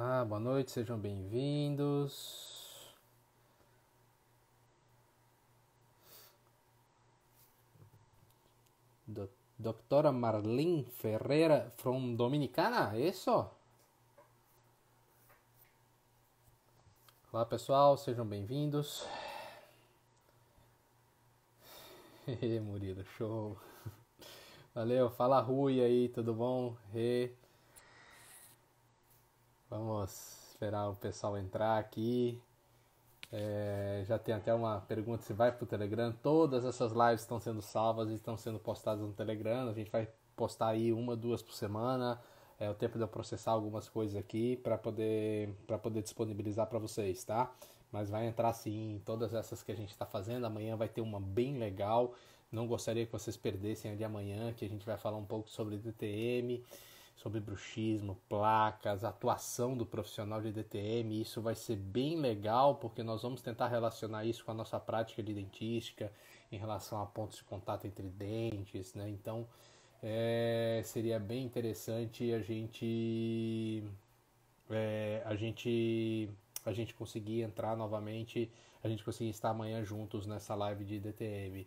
Olá, boa noite, sejam bem-vindos. Doutora Marlene Ferreira from Dominicana, isso? Olá pessoal, sejam bem-vindos. Murilo, show. Valeu, fala Rui aí, tudo bom? Vamos esperar o pessoal entrar aqui. Já tem até uma pergunta se vai pro Telegram. Todas essas lives estão sendo salvas e estão sendo postadas no Telegram. A gente vai postar aí uma, duas por semana. É o tempo de eu processar algumas coisas aqui para poder disponibilizar para vocês, tá? Mas vai entrar sim em todas essas que a gente está fazendo. Amanhã vai ter uma bem legal. Não gostaria que vocês perdessem a de amanhã, que a gente vai falar um pouco sobre DTM, sobre bruxismo, placas, atuação do profissional de DTM. Isso vai ser bem legal, porque nós vamos tentar relacionar isso com a nossa prática de dentística em relação a pontos de contato entre dentes, né? Então, seria bem interessante a gente conseguir entrar novamente, a gente conseguir estar amanhã juntos nessa live de DTM.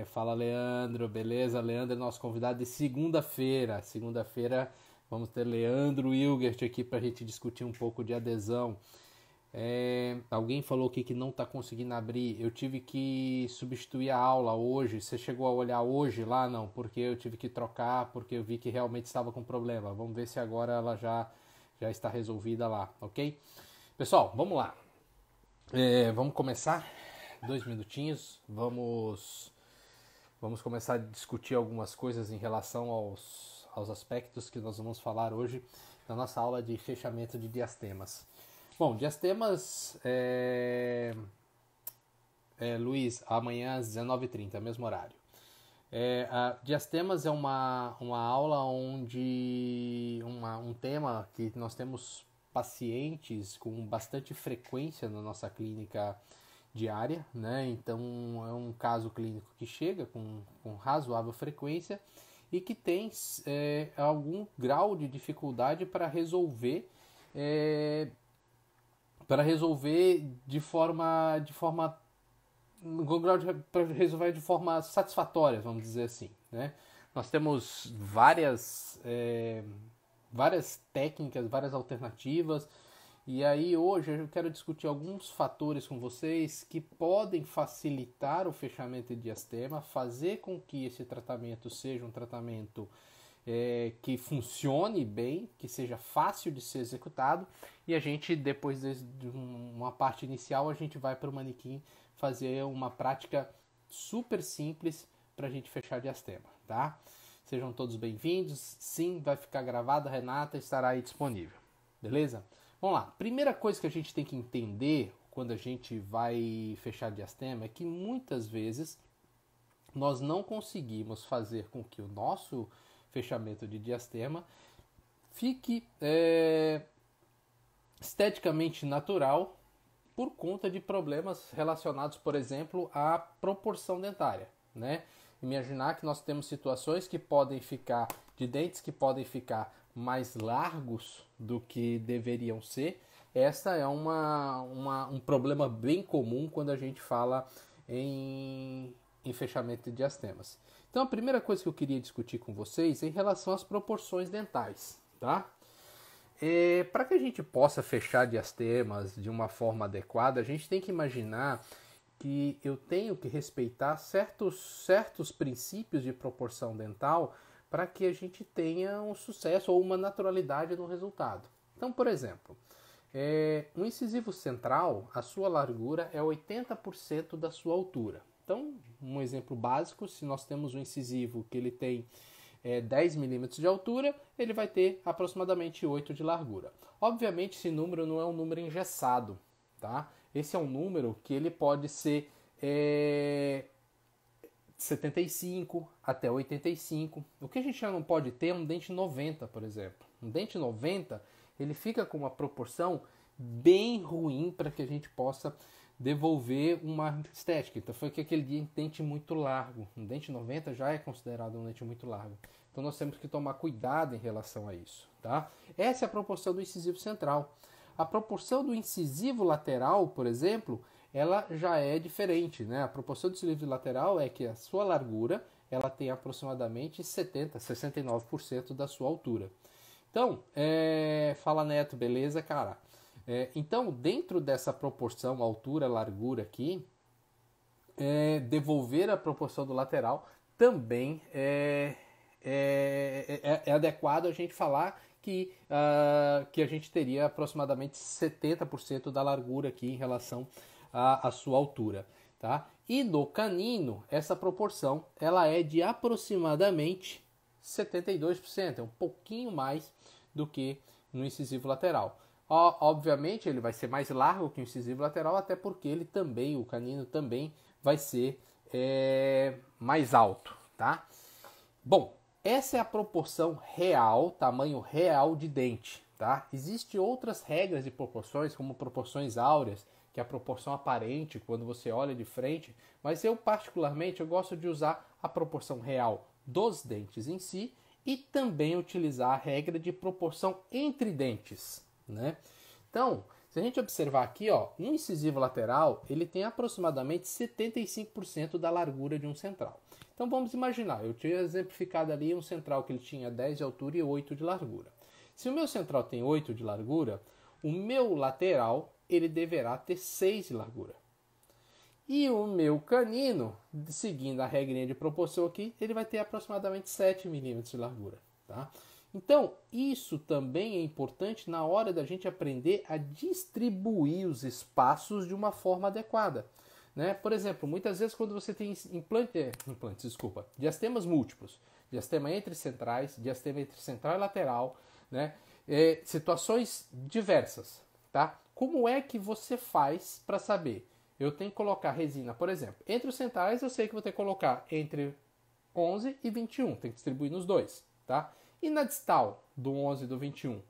Fala Leandro, beleza? Leandro é nosso convidado de segunda-feira. Segunda-feira vamos ter Leandro Hilgert aqui para a gente discutir um pouco de adesão. Alguém falou aqui que não está conseguindo abrir. Eu tive que substituir a aula hoje. Você chegou a olhar hoje lá? Não, porque eu tive que trocar, porque eu vi que realmente estava com problema. Vamos ver se agora ela já está resolvida lá, ok? Pessoal, vamos lá. Vamos começar. 2 minutinhos. Vamos começar a discutir algumas coisas em relação aos aspectos que nós vamos falar hoje na nossa aula de fechamento de diastemas. Bom, diastemas, Luiz, amanhã às 19h30, mesmo horário. Diastemas é uma aula onde um tema que nós temos pacientes com bastante frequência na nossa clínica diária, né? Então é um caso clínico que chega com razoável frequência e que tem algum grau de dificuldade para resolver de forma para resolver de forma satisfatória, vamos dizer assim, né? Nós temos várias técnicas, várias alternativas. E aí hoje eu quero discutir alguns fatores com vocês que podem facilitar o fechamento de diastema, fazer com que esse tratamento seja um tratamento que funcione bem, que seja fácil de ser executado, e a gente, depois de uma parte inicial, a gente vai para o manequim fazer uma prática super simples para a gente fechar diastema, tá? Sejam todos bem-vindos. Sim, vai ficar gravado, a Renata estará aí disponível, beleza? Vamos lá, primeira coisa que a gente tem que entender quando a gente vai fechar diastema é que muitas vezes nós não conseguimos fazer com que o nosso fechamento de diastema fique esteticamente natural por conta de problemas relacionados, por exemplo, à proporção dentária, né? Imaginar que nós temos situações que podem ficar, de dentes que podem ficar mais largos do que deveriam ser. Essa é um problema bem comum quando a gente fala em fechamento de diastemas. Então a primeira coisa que eu queria discutir com vocês é em relação às proporções dentais, tá? Para que a gente possa fechar diastemas de uma forma adequada, a gente tem que imaginar que eu tenho que respeitar certos princípios de proporção dental para que a gente tenha um sucesso ou uma naturalidade no resultado. Então, por exemplo, um incisivo central, a sua largura é 80% da sua altura. Então, um exemplo básico, se nós temos um incisivo que ele tem 10 milímetros de altura, ele vai ter aproximadamente 8 de largura. Obviamente, esse número não é um número engessado, tá? Esse é um número que ele pode ser 75 até 85. O que a gente já não pode ter é um dente 90, por exemplo. Um dente 90, ele fica com uma proporção bem ruim para que a gente possa devolver uma estética. Então foi que aquele dente muito largo. Um dente 90 já é considerado um dente muito largo. Então nós temos que tomar cuidado em relação a isso, tá? Essa é a proporção do incisivo central. A proporção do incisivo lateral, por exemplo, ela já é diferente, né? A proporção do incisivo lateral é que a sua largura ela tem aproximadamente 69% da sua altura. Então, fala Neto, beleza, cara? Então, dentro dessa proporção altura-largura aqui, devolver a proporção do lateral também é adequado a gente falar que a gente teria aproximadamente 70% da largura aqui em relação à sua altura, tá? E no canino, essa proporção ela é de aproximadamente 72%, é um pouquinho mais do que no incisivo lateral. Obviamente ele vai ser mais largo que o incisivo lateral, até porque ele também, o canino também vai ser mais alto, tá? Bom, essa é a proporção real, tamanho real de dente, tá? Existem outras regras de proporções, como proporções áureas, que é a proporção aparente quando você olha de frente, mas eu particularmente eu gosto de usar a proporção real dos dentes em si e também utilizar a regra de proporção entre dentes, né? Então, se a gente observar aqui, ó, um incisivo lateral, ele tem aproximadamente 75% da largura de um central. Então vamos imaginar, eu tinha exemplificado ali um central que ele tinha 10 de altura e 8 de largura. Se o meu central tem 8 de largura, o meu lateral ele deverá ter 6 de largura. E o meu canino, seguindo a regrinha de proporção aqui, ele vai ter aproximadamente 7 milímetros de largura, tá? Então, isso também é importante na hora da gente aprender a distribuir os espaços de uma forma adequada, né? Por exemplo, muitas vezes quando você tem diastemas múltiplos, diastema entre centrais, diastema entre central e lateral, né? Situações diversas, tá? Como é que você faz para saber? Eu tenho que colocar resina, por exemplo, entre os centrais eu sei que vou ter que colocar entre 11 e 21, tem que distribuir nos dois, tá? E na distal do 11 e do 21?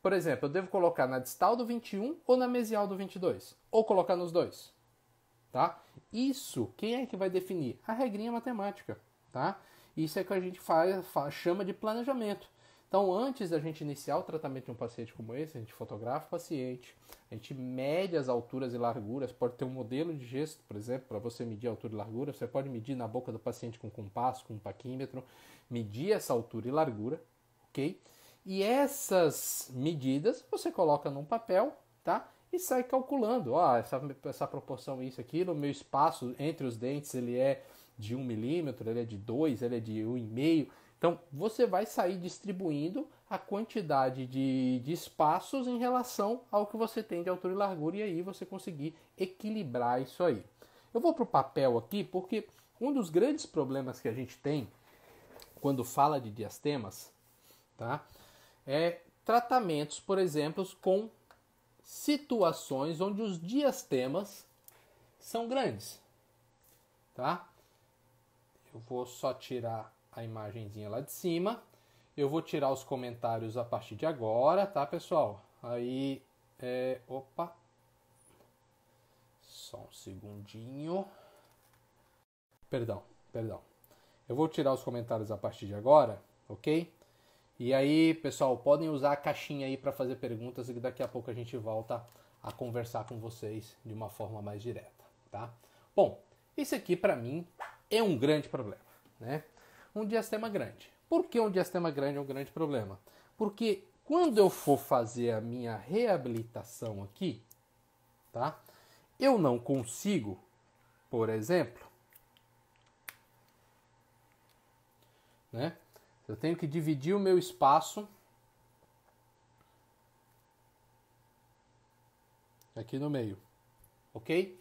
Por exemplo, eu devo colocar na distal do 21 ou na mesial do 22? Ou colocar nos dois? Tá? Isso, quem é que vai definir? A regrinha matemática, tá? Isso é que a gente chama de planejamento. Então, antes da gente iniciar o tratamento de um paciente como esse, a gente fotografa o paciente, a gente mede as alturas e larguras, pode ter um modelo de gesto, por exemplo, para você medir a altura e largura, você pode medir na boca do paciente com compasso, com um paquímetro, medir essa altura e largura, ok? E essas medidas você coloca num papel, tá? E sai calculando, essa proporção, isso, aquilo, o meu espaço entre os dentes, ele é de 1 milímetro, ele é de 2, ele é de 1,5. Então, você vai sair distribuindo a quantidade de espaços em relação ao que você tem de altura e largura, e aí você conseguir equilibrar isso aí. Eu vou para o papel aqui, porque um dos grandes problemas que a gente tem quando fala de diastemas, tá? É tratamentos, por exemplo, com situações onde os diastemas são grandes, tá? Eu vou só tirar a imagenzinha lá de cima. Eu vou tirar os comentários a partir de agora, tá, pessoal? Aí, opa. Só um segundinho. Perdão. Eu vou tirar os comentários a partir de agora, ok? E aí, pessoal, podem usar a caixinha aí para fazer perguntas e daqui a pouco a gente volta a conversar com vocês de uma forma mais direta, tá? Bom, isso aqui para mim é um grande problema, né? Um diastema grande. Por que um diastema grande é um grande problema? Porque quando eu for fazer a minha reabilitação aqui, tá? Eu não consigo, por exemplo, né? Eu tenho que dividir o meu espaço aqui no meio, ok?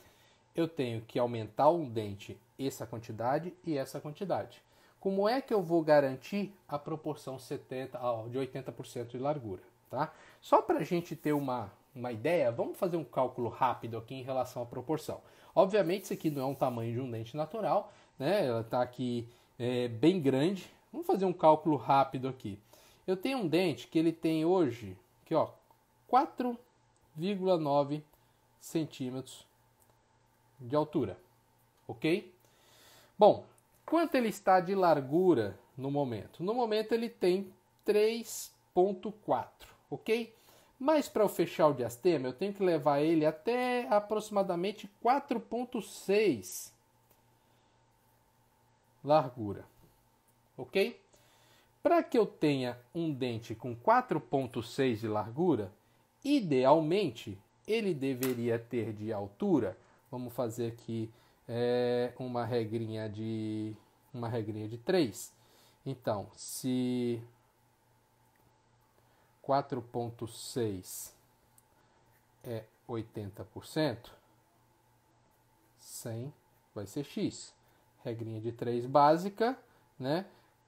Eu tenho que aumentar um dente essa quantidade e essa quantidade. Como é que eu vou garantir a proporção de 80% de largura, tá? Só para a gente ter uma ideia, vamos fazer um cálculo rápido aqui em relação à proporção. Obviamente isso aqui não é um tamanho de um dente natural, né? Ela está aqui bem grande. Vamos fazer um cálculo rápido aqui. Eu tenho um dente que ele tem hoje, aqui ó, 4,9 centímetros de altura, ok? Bom, quanto ele está de largura no momento? No momento ele tem 3,4, ok? Mas para eu fechar o diastema, eu tenho que levar ele até aproximadamente 4,6 largura, ok? Para que eu tenha um dente com 4,6 de largura, idealmente ele deveria ter de altura, vamos fazer aqui uma regrinha de 3. Então, se 4,6 é 80%, 100 vai ser x. Regrinha de 3 básica, né?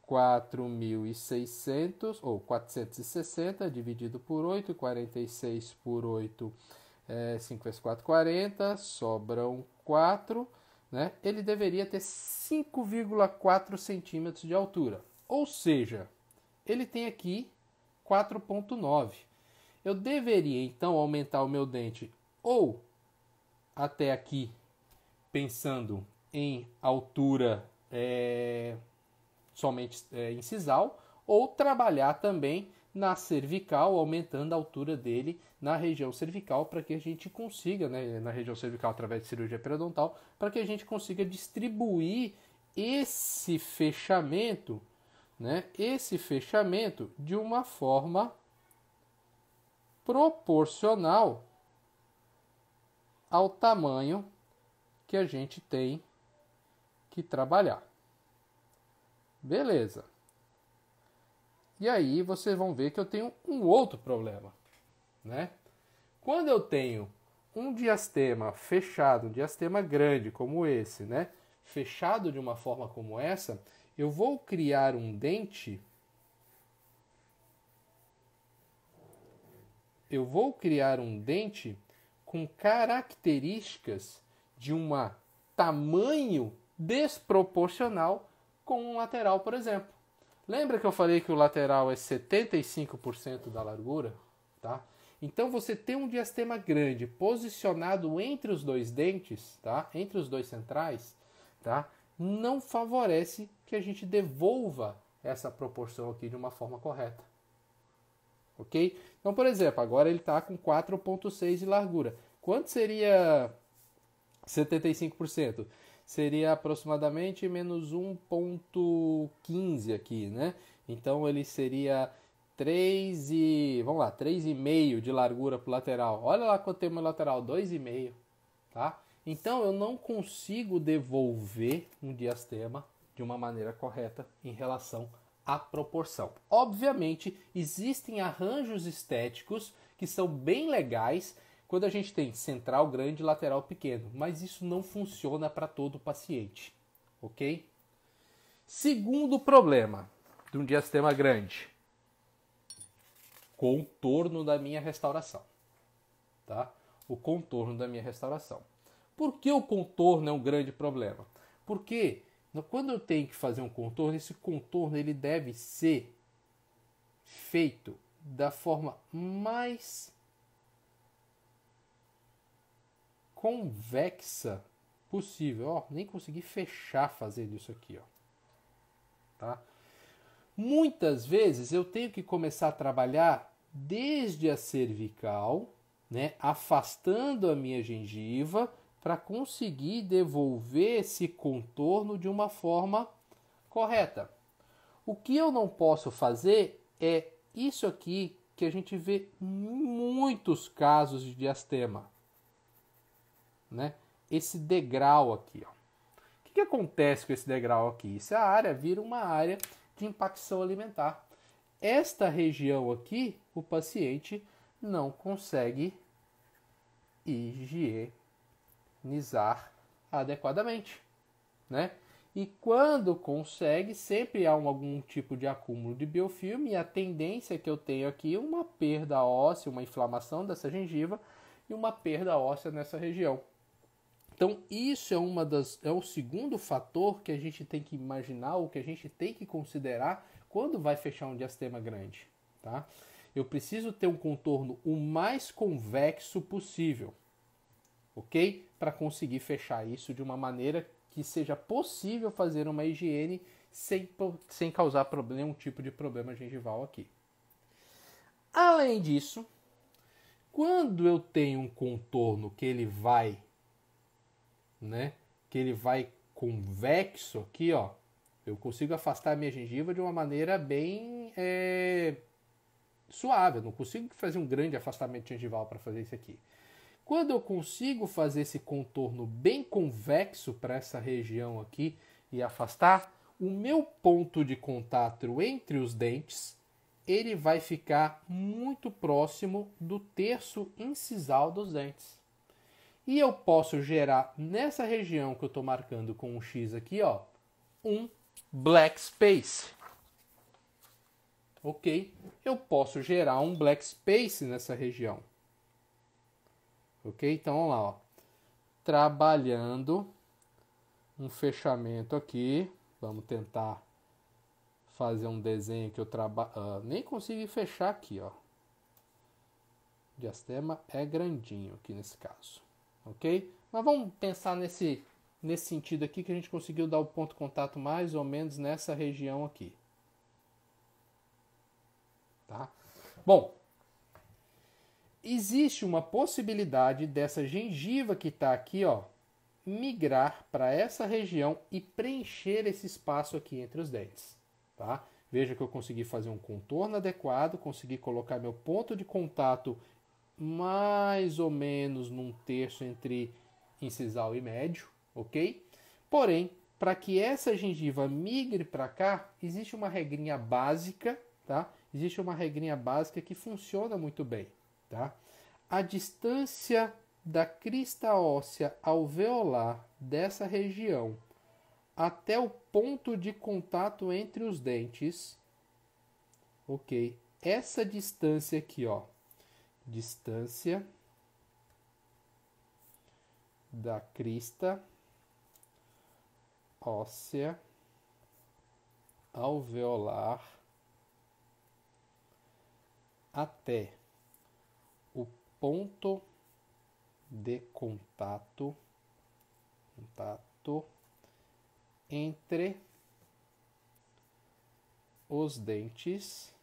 4.600 ou 460 dividido por 8, 46 por 8, 5 vezes 4, 40, sobram 4, né? Ele deveria ter 5,4 centímetros de altura, ou seja, ele tem aqui 4,9. Eu deveria então aumentar o meu dente ou até aqui, pensando em altura somente incisal, ou trabalhar também na cervical, aumentando a altura dele na região cervical, para que a gente consiga, né, na região cervical através de cirurgia periodontal, para que a gente consiga distribuir esse fechamento, né, de uma forma proporcional ao tamanho que a gente tem que trabalhar. Beleza. E aí vocês vão ver que eu tenho um outro problema, né? Quando eu tenho um diastema fechado, um diastema grande como esse, né? Fechado de uma forma como essa, eu vou criar um dente. Com características de um tamanho desproporcional com um lateral, por exemplo. Lembra que eu falei que o lateral é 75% da largura? Tá? Então você tem um diastema grande posicionado entre os dois dentes, tá? Entre os dois centrais, tá? Não favorece que a gente devolva essa proporção aqui de uma forma correta. Ok? Então, por exemplo, agora ele está com 4,6 de largura. Quanto seria 75%? Seria aproximadamente menos 1,15 aqui, né? Então ele seria 3,5 de largura para o lateral. Olha lá quanto tem o meu lateral, 2,5, tá? Então eu não consigo devolver um diastema de uma maneira correta em relação à proporção. Obviamente, existem arranjos estéticos que são bem legais quando a gente tem central grande e lateral pequeno, mas isso não funciona para todo paciente, ok? Segundo problema de um diastema grande, contorno da minha restauração, tá? O contorno da minha restauração. Por que o contorno é um grande problema? Porque quando eu tenho que fazer um contorno, esse contorno ele deve ser feito da forma mais convexa possível. Ó, nem consegui fechar fazendo isso aqui, ó. Tá? Muitas vezes eu tenho que começar a trabalhar desde a cervical, né, afastando a minha gengiva para conseguir devolver esse contorno de uma forma correta. O que eu não posso fazer é isso aqui que a gente vê em muitos casos de diastema, né? Esse degrau aqui, ó. O que acontece com esse degrau aqui? Essa área vira uma área de impacção alimentar. Esta região aqui, o paciente não consegue higienizar adequadamente, né? E quando consegue, sempre há algum tipo de acúmulo de biofilme, e a tendência que eu tenho aqui é uma perda óssea, uma inflamação dessa gengiva e uma perda óssea nessa região. Então, isso é o segundo fator que a gente tem que imaginar, ou que a gente tem que considerar quando vai fechar um diastema grande, tá? Eu preciso ter um contorno o mais convexo possível, ok? Para conseguir fechar isso de uma maneira que seja possível fazer uma higiene sem causar nenhum tipo de problema gengival aqui. Além disso, quando eu tenho um contorno que ele vai, né, que ele vai convexo aqui, ó, eu consigo afastar a minha gengiva de uma maneira bem suave. Eu não consigo fazer um grande afastamento gengival para fazer isso aqui. Quando eu consigo fazer esse contorno bem convexo para essa região aqui e afastar, o meu ponto de contato entre os dentes, ele vai ficar muito próximo do terço incisal dos dentes. E eu posso gerar nessa região que eu estou marcando com um X aqui, ó, um black space. Ok? Eu posso gerar um black space nessa região. Ok? Então, vamos lá, ó. Trabalhando um fechamento aqui. Vamos tentar fazer um desenho que eu nem consegui fechar aqui, ó. O diastema é grandinho aqui nesse caso. Ok? Mas vamos pensar nesse sentido aqui que a gente conseguiu dar o ponto de contato mais ou menos nessa região aqui. Tá? Bom, existe uma possibilidade dessa gengiva que está aqui, ó, migrar para essa região e preencher esse espaço aqui entre os dentes. Tá? Veja que eu consegui fazer um contorno adequado, consegui colocar meu ponto de contato mais ou menos num terço entre incisal e médio, ok? Porém, para que essa gengiva migre para cá, existe uma regrinha básica, tá? Existe uma regrinha básica que funciona muito bem, tá? A distância da crista óssea alveolar dessa região até o ponto de contato entre os dentes, ok? Essa distância aqui, ó, distância da crista óssea alveolar até o ponto de contato entre os dentes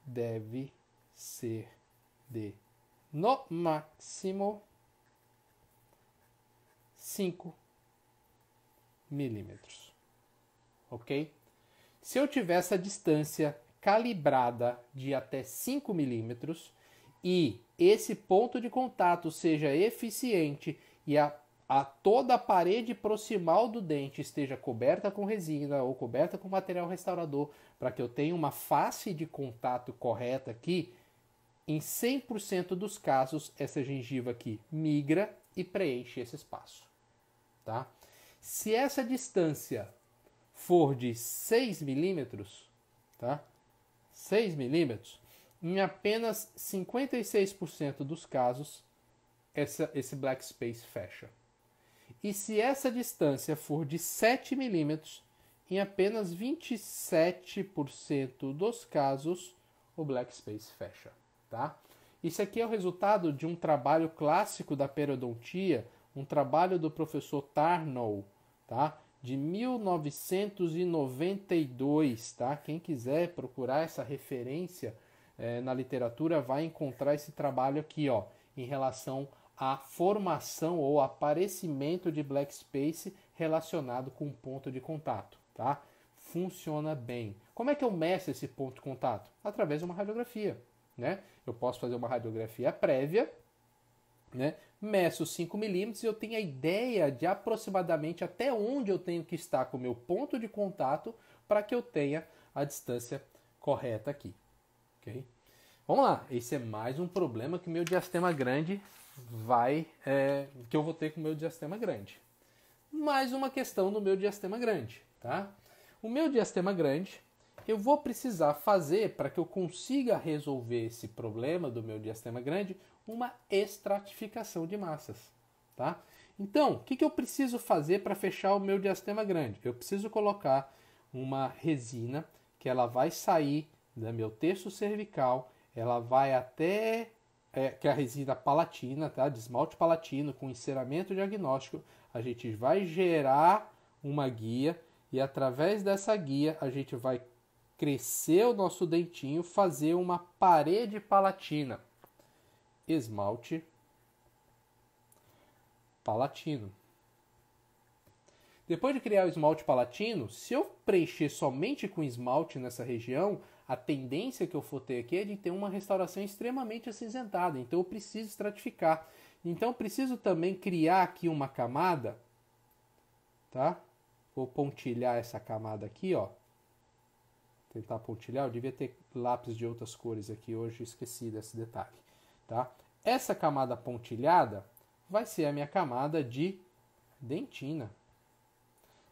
deve ser de, no máximo, 5 milímetros. Ok? Se eu tiver essa distância calibrada de até 5 milímetros e esse ponto de contato seja eficiente e toda a parede proximal do dente esteja coberta com resina ou coberta com material restaurador para que eu tenha uma face de contato correta aqui, em 100% dos casos essa gengiva aqui migra e preenche esse espaço. Tá? Se essa distância for de 6 milímetros, tá? 6 milímetros, em apenas 56% dos casos esse black space fecha. E se essa distância for de 7 milímetros, em apenas 27% dos casos o black space fecha. Tá? Isso aqui é o resultado de um trabalho clássico da periodontia, um trabalho do professor Tarnow, tá? De 1992. Tá? Quem quiser procurar essa referência na literatura vai encontrar esse trabalho aqui, ó, em relação à formação ou aparecimento de black space relacionado com o ponto de contato. Tá? Funciona bem. Como é que eu meço esse ponto de contato? Através de uma radiografia. Né? Eu posso fazer uma radiografia prévia, né? Meço 5 milímetros e eu tenho a ideia de aproximadamente até onde eu tenho que estar com o meu ponto de contato para que eu tenha a distância correta aqui. Okay? Vamos lá, esse é mais um problema que o meu diastema grande que eu vou ter com o meu diastema grande. Mais uma questão do meu diastema grande. Tá? O meu diastema grande, eu vou precisar fazer, para que eu consiga resolver esse problema do meu diastema grande, uma estratificação de massas. Tá? Então, o que eu preciso fazer para fechar o meu diastema grande? Eu preciso colocar uma resina que ela vai sair do meu terço cervical, ela vai até, que é a resina palatina, tá? De esmalte palatino com enceramento diagnóstico. A gente vai gerar uma guia e através dessa guia a gente vai crescer o nosso dentinho, fazer uma parede palatina. Esmalte palatino. Depois de criar o esmalte palatino, se eu preencher somente com esmalte nessa região, a tendência que eu for ter aqui é de ter uma restauração extremamente acinzentada. Então eu preciso estratificar. Então eu preciso também criar aqui uma camada, tá? Vou pontilhar essa camada aqui, ó. Tentar pontilhar, eu devia ter lápis de outras cores aqui hoje, esqueci desse detalhe, tá? Essa camada pontilhada vai ser a minha camada de dentina.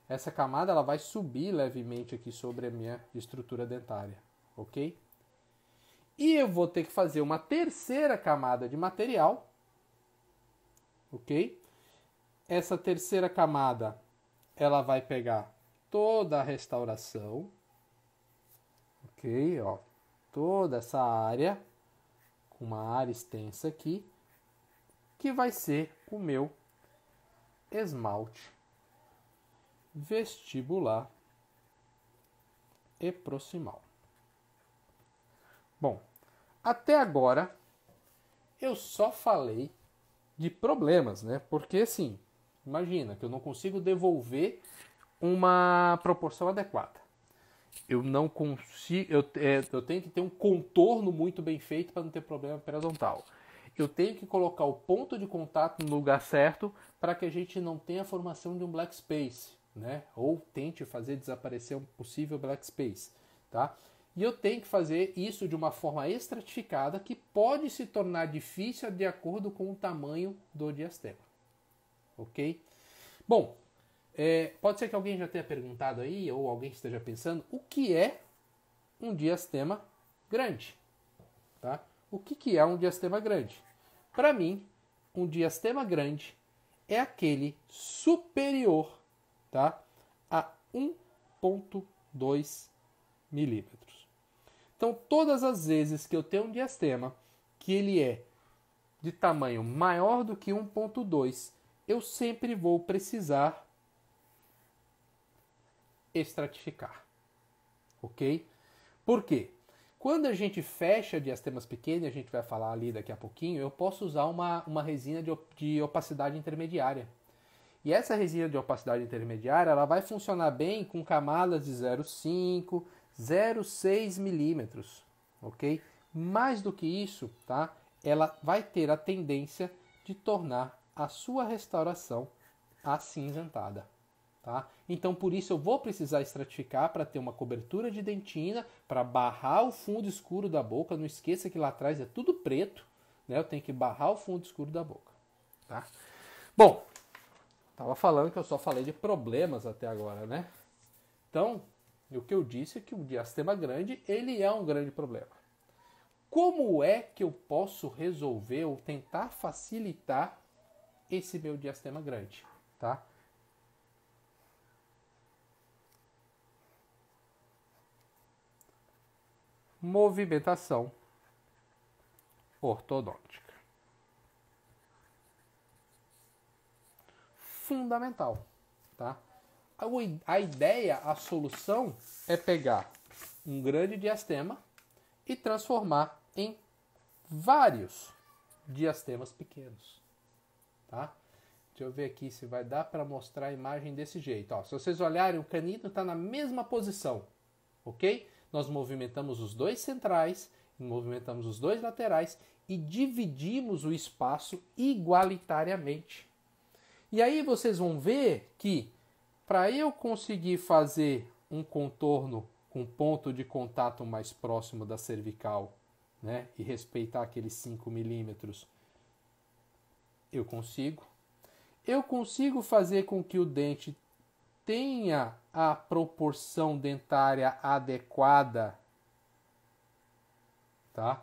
Essa camada ela vai subir levemente aqui sobre a minha estrutura dentária, ok? E eu vou ter que fazer uma terceira camada de material, ok? Essa terceira camada ela vai pegar toda a restauração, ok? Ó, toda essa área, com uma área extensa aqui, que vai ser o meu esmalte vestibular e proximal. Bom, até agora eu só falei de problemas, né? Porque assim, imagina que eu não consigo devolver uma proporção adequada. Eu não consigo, eu tenho que ter um contorno muito bem feito para não ter problema periodontal. Eu tenho que colocar o ponto de contato no lugar certo para que a gente não tenha a formação de um black space, né? Ou tente fazer desaparecer um possível black space, tá? E eu tenho que fazer isso de uma forma estratificada que pode se tornar difícil de acordo com o tamanho do diastema, ok? Bom, pode ser que alguém já tenha perguntado aí, ou alguém esteja pensando, o que é um diastema grande, tá? O que é um diastema grande? Para mim, um diastema grande é aquele superior, tá, a 1,2 milímetros. Então, todas as vezes que eu tenho um diastema que ele é de tamanho maior do que 1,2, eu sempre vou precisar estratificar, ok? Por quê? Quando a gente fecha diastemas pequenos, a gente vai falar ali daqui a pouquinho, eu posso usar uma resina de opacidade intermediária. E essa resina de opacidade intermediária, ela vai funcionar bem com camadas de 0,5, 0,6 milímetros, ok? Mais do que isso, tá? Ela vai ter a tendência de tornar a sua restauração acinzentada. Tá? Então, por isso, eu vou precisar estratificar para ter uma cobertura de dentina, para barrar o fundo escuro da boca. Não esqueça que lá atrás é tudo preto, né? Eu tenho que barrar o fundo escuro da boca. Tá? Bom, estava falando que eu só falei de problemas até agora, né? Então, o que eu disse é que o diastema grande, ele é um grande problema. Como é que eu posso resolver ou tentar facilitar esse meu diastema grande, tá? Movimentação ortodôntica. Fundamental, tá? A ideia, a solução é pegar um grande diastema e transformar em vários diastemas pequenos, tá? Deixa eu ver aqui se vai dar para mostrar a imagem desse jeito. Ó, se vocês olharem, o canino está na mesma posição, ok? Nós movimentamos os dois centrais, movimentamos os dois laterais e dividimos o espaço igualitariamente. E aí vocês vão ver que para eu conseguir fazer um contorno com ponto de contato mais próximo da cervical, né, e respeitar aqueles 5 milímetros, eu consigo fazer com que o dente tenha a proporção dentária adequada, tá?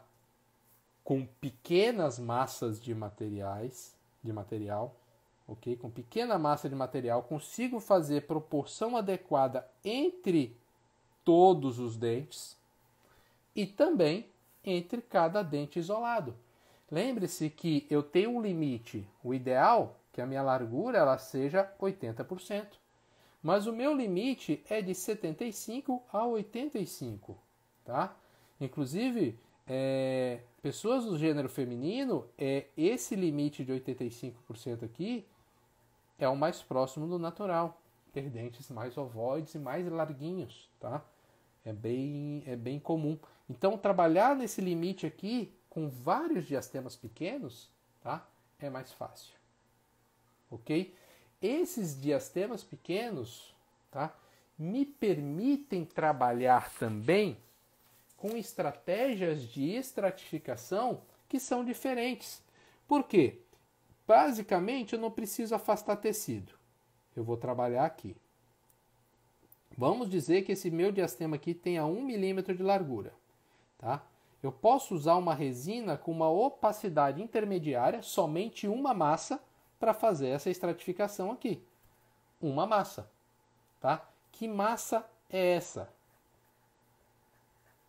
Com pequenas massas de material, ok? Com pequena massa de material, consigo fazer proporção adequada entre todos os dentes e também entre cada dente isolado. Lembre-se que eu tenho um limite, o ideal é que a minha largura ela seja 80%. mas o meu limite é de 75 a 85, tá? Inclusive, pessoas do gênero feminino, esse limite de 85% aqui é o mais próximo do natural. Ter dentes mais ovoides e mais larguinhos, tá? É bem comum. Então, trabalhar nesse limite aqui, com vários diastemas pequenos, tá? É mais fácil. Ok? Esses diastemas pequenos, tá? Me permitem trabalhar também com estratégias de estratificação que são diferentes. Por quê? Basicamente, eu não preciso afastar tecido. Eu vou trabalhar aqui. Vamos dizer que esse meu diastema aqui tenha 1 milímetro de largura. Tá? Eu posso usar uma resina com uma opacidade intermediária, somente uma massa, para fazer essa estratificação aqui. Uma massa. Tá? Que massa é essa?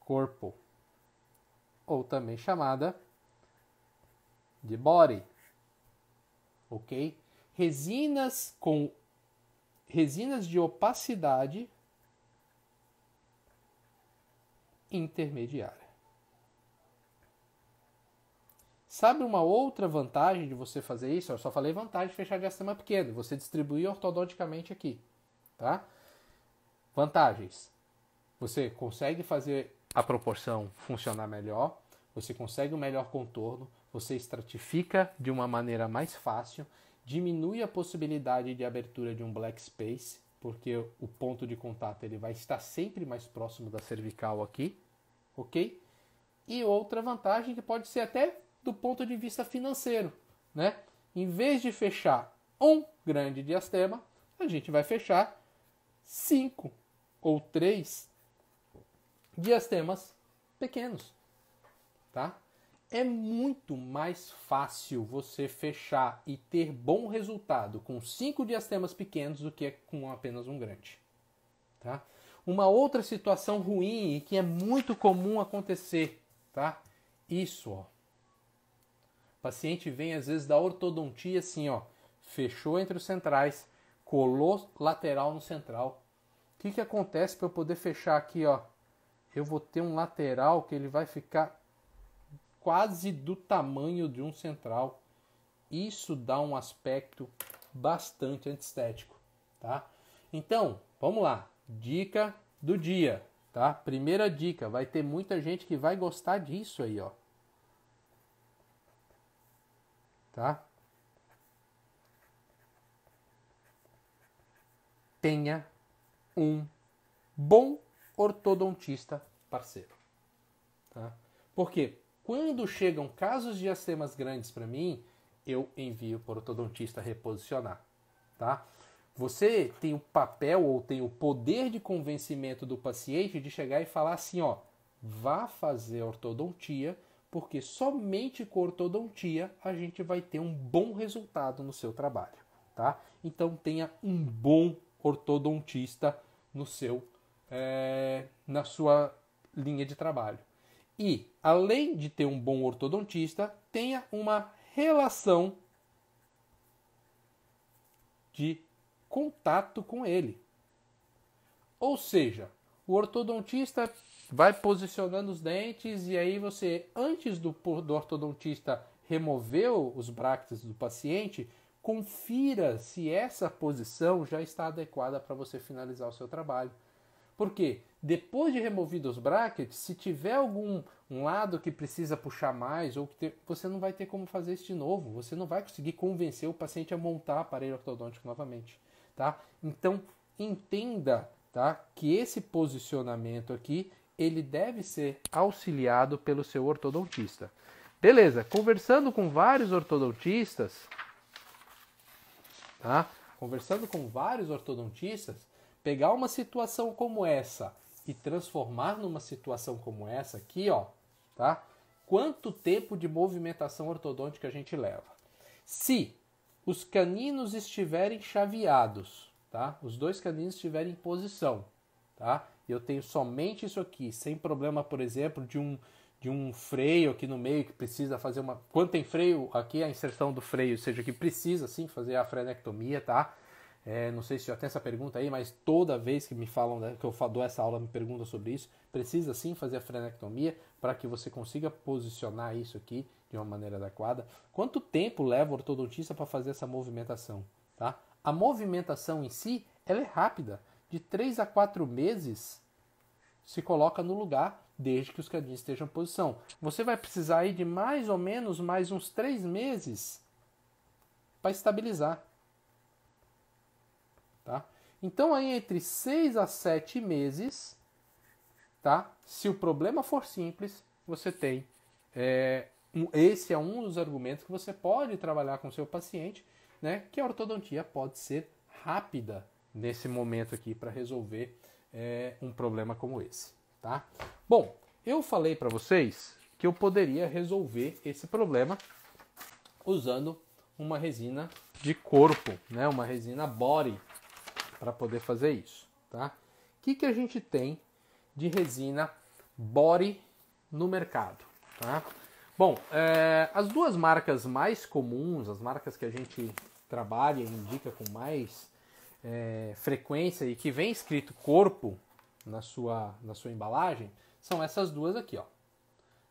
Corpo. Ou também chamada de body. Ok? Resinas de opacidade intermediária. Sabe uma outra vantagem de você fazer isso? Eu só falei vantagem de fechar diastema pequeno. Você distribuir ortodonticamente aqui. Tá? Vantagens. Você consegue fazer a proporção funcionar melhor. Você consegue um melhor contorno. Você estratifica de uma maneira mais fácil. Diminui a possibilidade de abertura de um black space, porque o ponto de contato ele vai estar sempre mais próximo da cervical aqui, ok? E outra vantagem que pode ser até do ponto de vista financeiro, né? Em vez de fechar um grande diastema, a gente vai fechar 5 ou 3 diastemas pequenos, tá? É muito mais fácil você fechar e ter bom resultado com 5 diastemas pequenos do que com apenas um grande. Tá? Uma outra situação ruim e que é muito comum acontecer, tá? Isso, ó. O paciente vem às vezes da ortodontia assim, ó, fechou entre os centrais, colou lateral no central. O que acontece para eu poder fechar aqui, ó? Eu vou ter um lateral que ele vai ficar quase do tamanho de um central. Isso dá um aspecto bastante antiestético, tá? Então, vamos lá. Dica do dia, tá? Primeira dica, vai ter muita gente que vai gostar disso aí, ó. Tá? Tenha um bom ortodontista parceiro, tá? Por quê? Quando chegam casos de diastemas grandes para mim, eu envio para o ortodontista reposicionar, tá? Você tem o papel ou tem o poder de convencimento do paciente de chegar e falar assim, ó, vá fazer ortodontia, porque somente com ortodontia a gente vai ter um bom resultado no seu trabalho, tá? Então tenha um bom ortodontista na sua linha de trabalho. E, além de ter um bom ortodontista, tenha uma relação de contato com ele. Ou seja, o ortodontista vai posicionando os dentes e aí você, antes do ortodontista remover os bractes do paciente, confira se essa posição já está adequada para você finalizar o seu trabalho. Por quê? Depois de removido os brackets, se tiver algum lado que precisa puxar mais, você não vai ter como fazer isso de novo. Você não vai conseguir convencer o paciente a montar aparelho ortodôntico novamente. Tá? Então, entenda, tá, que esse posicionamento aqui, ele deve ser auxiliado pelo seu ortodontista. Beleza, conversando com vários ortodontistas, tá? Pegar uma situação como essa e transformar numa situação como essa aqui, ó, tá? Quanto tempo de movimentação ortodôntica a gente leva? Se os caninos estiverem chaveados, tá? Os dois caninos estiverem em posição, tá? Eu tenho somente isso aqui, sem problema, por exemplo, de um freio aqui no meio que precisa fazer uma... Quando tem freio aqui, a inserção do freio, ou seja, que precisa sim fazer a frenectomia, tá? Não sei se já tem essa pergunta aí, mas toda vez que me falam, né, que eu dou essa aula, me perguntam sobre isso. Precisa sim fazer a frenectomia para que você consiga posicionar isso aqui de uma maneira adequada. Quanto tempo leva o ortodontista para fazer essa movimentação? Tá? A movimentação em si, ela é rápida. De 3 a 4 meses se coloca no lugar, desde que os canines estejam em posição. Você vai precisar aí de mais ou menos mais uns 3 meses para estabilizar. Tá? Então, aí entre 6 a 7 meses, tá? Se o problema for simples, você tem... esse é um dos argumentos que você pode trabalhar com o seu paciente, né? Que a ortodontia pode ser rápida nesse momento aqui para resolver um problema como esse. Tá? Bom, eu falei para vocês que eu poderia resolver esse problema usando uma resina de corpo, né? Uma resina body, para poder fazer isso. Tá? O que a gente tem de resina body no mercado? Tá? Bom, as duas marcas mais comuns, as marcas que a gente trabalha e indica com mais frequência e que vem escrito corpo na sua embalagem, são essas duas aqui, ó.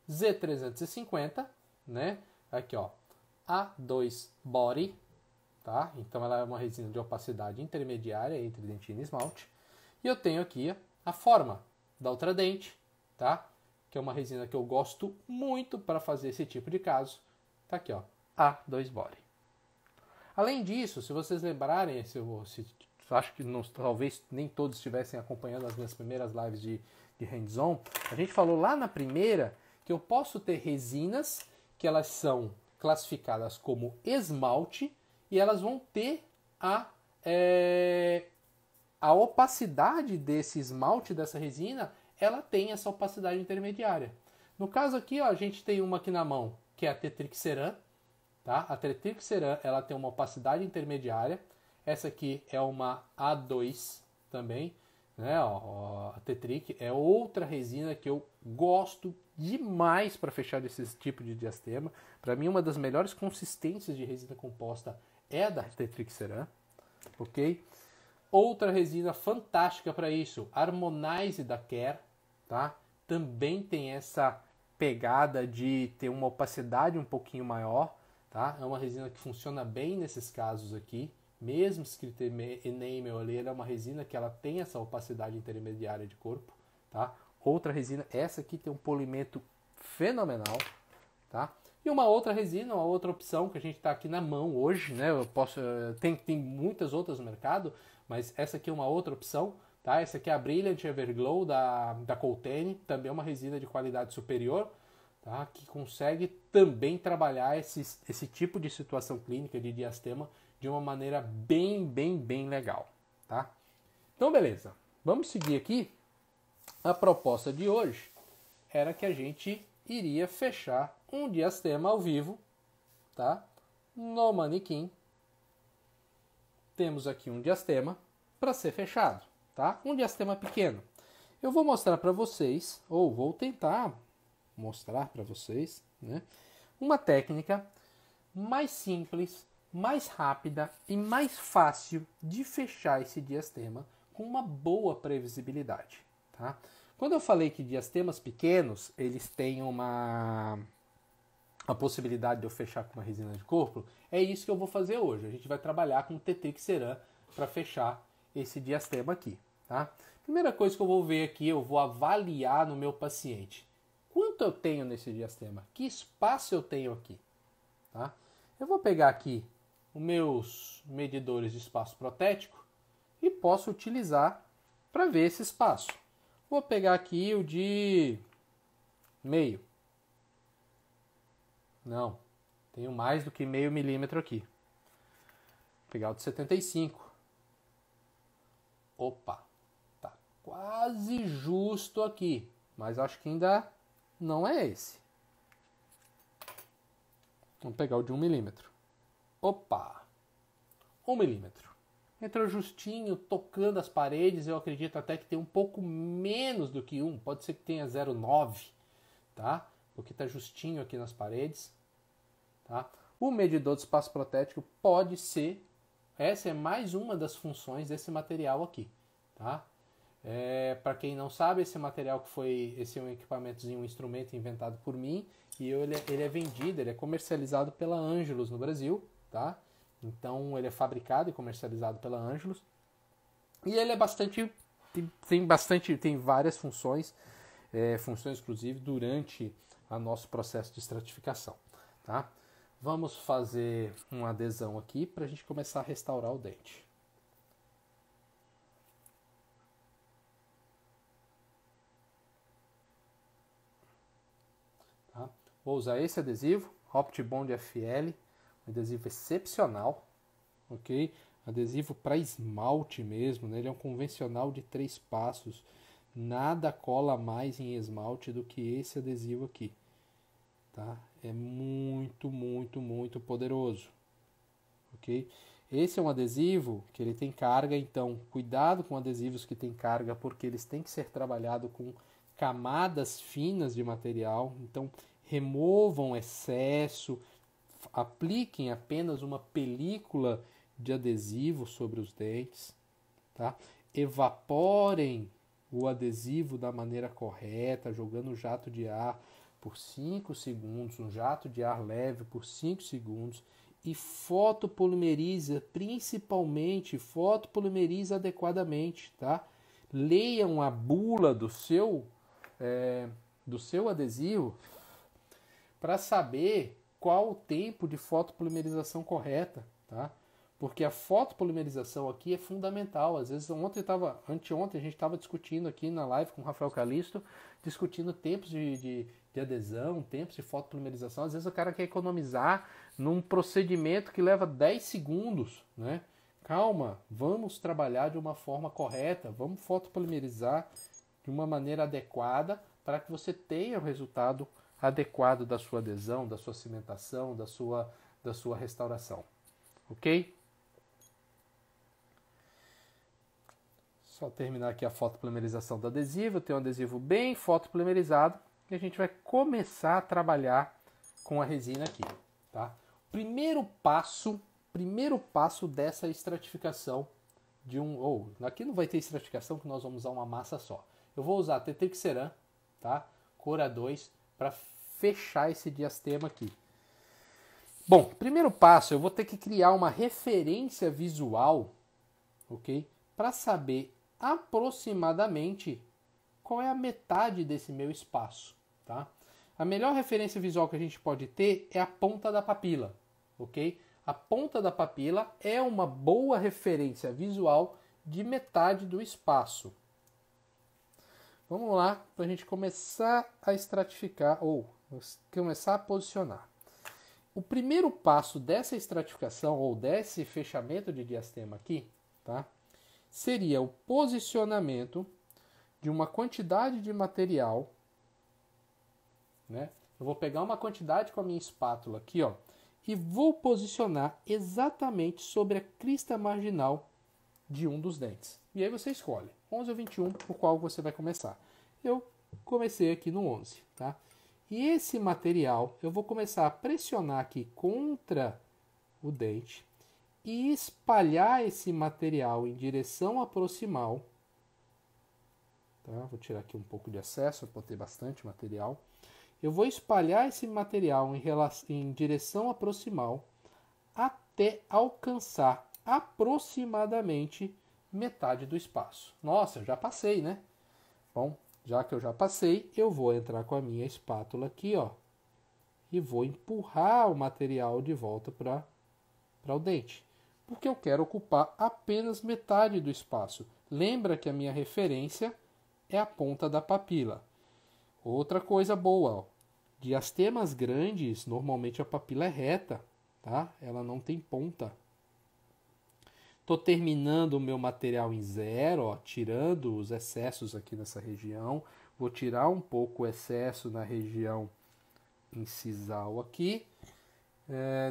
Z350, né? Aqui, ó, A2 Body, tá? Então ela é uma resina de opacidade intermediária entre dentina e esmalte. E eu tenho aqui a Forma da Ultradent, tá? Que é uma resina que eu gosto muito para fazer esse tipo de caso. Tá aqui, ó, A2 Body. Além disso, se vocês lembrarem, acho que talvez nem todos estivessem acompanhando as minhas primeiras lives de hands-on, a gente falou lá na primeira que eu posso ter resinas que elas são classificadas como esmalte e elas vão ter a opacidade desse esmalte, dessa resina, ela tem essa opacidade intermediária. No caso aqui, ó, a gente tem uma aqui na mão, que é a Tetric Ceram, tá? A Tetric Ceram, ela tem uma opacidade intermediária. Essa aqui é uma A2 também, né? Ó, a Tetric é outra resina que eu gosto demais para fechar esse tipo de diastema. Para mim, uma das melhores consistências de resina composta é a da Tetric Ceram, ok? Outra resina fantástica para isso, Harmonize da Care, tá? Também tem essa pegada de ter uma opacidade um pouquinho maior, tá? É uma resina que funciona bem nesses casos aqui. Mesmo escrito enamel ali, ela é uma resina que ela tem essa opacidade intermediária de corpo, tá? Outra resina, essa aqui tem um polimento fenomenal, tá? E uma outra resina, uma outra opção que a gente está aqui na mão hoje, né? Tem muitas outras no mercado, mas essa aqui é uma outra opção, tá? Essa aqui é a Brilliant Everglow da Coltene, também é uma resina de qualidade superior, tá? Que consegue também trabalhar esse tipo de situação clínica de diastema de uma maneira bem legal, tá? Então, beleza. Vamos seguir aqui. A proposta de hoje era que a gente iria fechar um diastema ao vivo, tá? No manequim. Temos aqui um diastema para ser fechado, tá? Um diastema pequeno. Eu vou mostrar para vocês, ou vou tentar mostrar para vocês, né? Uma técnica mais simples, mais rápida e mais fácil de fechar esse diastema com uma boa previsibilidade, tá? Quando eu falei que diastemas pequenos, eles têm a possibilidade de eu fechar com uma resina de corpo, é isso que eu vou fazer hoje. A gente vai trabalhar com Tetric Ceram para fechar esse diastema aqui, tá? Primeira coisa que eu vou ver aqui, eu vou avaliar no meu paciente. Quanto eu tenho nesse diastema? Que espaço eu tenho aqui? Tá? Eu vou pegar aqui os meus medidores de espaço protético e posso utilizar para ver esse espaço. Vou pegar aqui o de meio. Não, tenho mais do que meio milímetro aqui. Vou pegar o de 75. Opa, tá quase justo aqui, mas acho que ainda não é esse. Vamos pegar o de 1 milímetro. Opa, 1 milímetro. Entrou justinho, tocando as paredes, eu acredito até que tem um pouco menos do que 1, pode ser que tenha 0,9, tá? Porque está justinho aqui nas paredes, tá? O medidor de espaço protético pode ser essa é mais uma das funções desse material aqui, tá? Para quem não sabe, esse material esse é um equipamentozinho, um instrumento inventado por mim, e ele é vendido, ele é comercializado pela Angelus no Brasil, tá? Então ele é fabricado e comercializado pela Angelus, e ele é tem várias funções, funções inclusive durante o nosso processo de estratificação, tá? Vamos fazer uma adesão aqui para a gente começar a restaurar o dente. Tá? Vou usar esse adesivo, OptiBond FL, um adesivo excepcional, ok? Adesivo para esmalte mesmo, né? Ele é um convencional de 3 passos. Nada cola mais em esmalte do que esse adesivo aqui, tá? É muito, muito, muito poderoso, ok? Esse é um adesivo que ele tem carga, então cuidado com adesivos que têm carga, porque eles têm que ser trabalhados com camadas finas de material. Então removam excesso, apliquem apenas uma película de adesivo sobre os dentes, tá? Evaporem o adesivo da maneira correta, jogando jato de ar por 5 segundos, um jato de ar leve por 5 segundos, e fotopolimeriza, principalmente fotopolimeriza adequadamente, tá? Leiam a bula do seu adesivo para saber qual o tempo de fotopolimerização correta, tá? Porque a fotopolimerização aqui é fundamental. Às vezes, anteontem a gente estava discutindo aqui na live com o Rafael Calisto, discutindo tempos de adesão, tempos de fotopolimerização. Às vezes o cara quer economizar num procedimento que leva 10 segundos, né? Calma, vamos trabalhar de uma forma correta, vamos fotopolimerizar de uma maneira adequada para que você tenha o resultado adequado da sua adesão, da sua cimentação, da sua restauração. Ok? Só terminar aqui a fotopolimerização do adesivo. Eu tenho um adesivo bem fotopolimerizado e a gente vai começar a trabalhar com a resina aqui, tá? Primeiro passo dessa estratificação aqui não vai ter estratificação, que nós vamos usar uma massa só. Eu vou usar Tetrixeran, tá? Cor A2 para fechar esse diastema aqui. Bom, primeiro passo, eu vou ter que criar uma referência visual, ok? Para saber aproximadamente qual é a metade desse meu espaço, tá? A melhor referência visual que a gente pode ter é a ponta da papila, ok? A ponta da papila é uma boa referência visual de metade do espaço. Vamos lá para a gente começar a estratificar ou começar a posicionar. O primeiro passo dessa estratificação ou desse fechamento de diastema aqui, tá? Seria o posicionamento de uma quantidade de material, né? Eu vou pegar uma quantidade com a minha espátula aqui, ó, e vou posicionar exatamente sobre a crista marginal de um dos dentes. E aí você escolhe 11 ou 21, por qual você vai começar. Eu comecei aqui no 11, tá? E esse material eu vou começar a pressionar aqui contra o dente e espalhar esse material em direção à proximal. Tá? Vou tirar aqui um pouco de excesso para ter bastante material. Eu vou espalhar esse material em direção à proximal até alcançar aproximadamente metade do espaço. Nossa, eu já passei, né? Bom, já que eu já passei, eu vou entrar com a minha espátula aqui, ó, e vou empurrar o material de volta para o dente, porque eu quero ocupar apenas metade do espaço. Lembra que a minha referência é a ponta da papila. Outra coisa boa, ó, diastemas grandes, normalmente a papila é reta, tá? Ela não tem ponta. Estou terminando o meu material em 0, ó, tirando os excessos aqui nessa região. Vou tirar um pouco o excesso na região incisal aqui.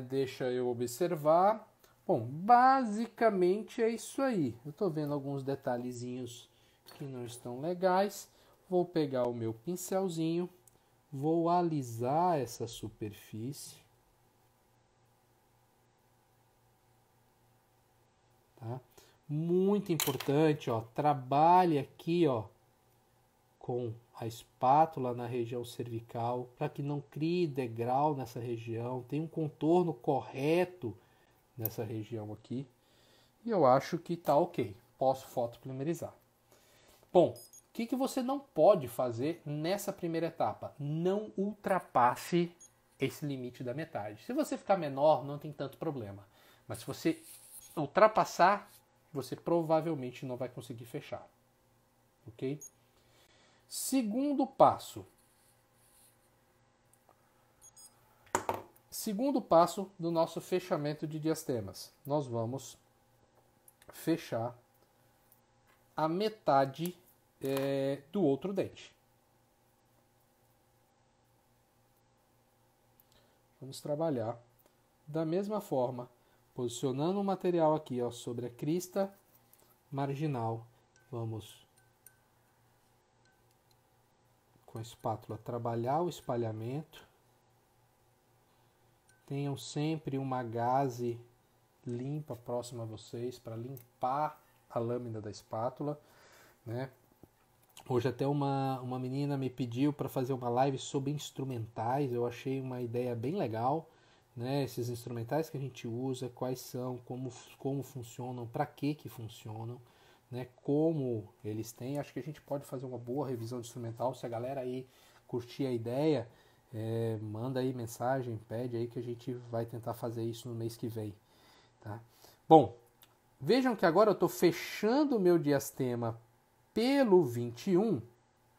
Deixa eu observar. Bom, basicamente é isso aí. Eu estou vendo alguns detalhezinhos que não estão legais. Vou pegar o meu pincelzinho, vou alisar essa superfície. Muito importante, ó, trabalhe aqui, ó, com a espátula na região cervical, para que não crie degrau nessa região, tem um contorno correto nessa região aqui. E eu acho que tá ok, posso fotopolimerizar. Bom, o que você não pode fazer nessa primeira etapa? Não ultrapasse esse limite da metade. Se você ficar menor, não tem tanto problema. Mas se você ultrapassar, você provavelmente não vai conseguir fechar. Ok? Segundo passo. Segundo passo do nosso fechamento de diastemas. Nós vamos fechar a metade do outro dente. Vamos trabalhar da mesma forma, posicionando o material aqui, ó, sobre a crista marginal. Vamos, com a espátula, trabalhar o espalhamento. Tenham sempre uma gaze limpa próxima a vocês para limpar a lâmina da espátula, né? Hoje até uma menina me pediu para fazer uma live sobre instrumentais. Eu achei uma ideia bem legal, né? Esses instrumentais que a gente usa, quais são, como funcionam, para que funcionam, né? Como eles têm. Acho que a gente pode fazer uma boa revisão de instrumental. Se a galera aí curtir a ideia, manda aí mensagem, pede aí que a gente vai tentar fazer isso no mês que vem, tá? Bom, vejam que agora eu estou fechando o meu diastema pelo 21,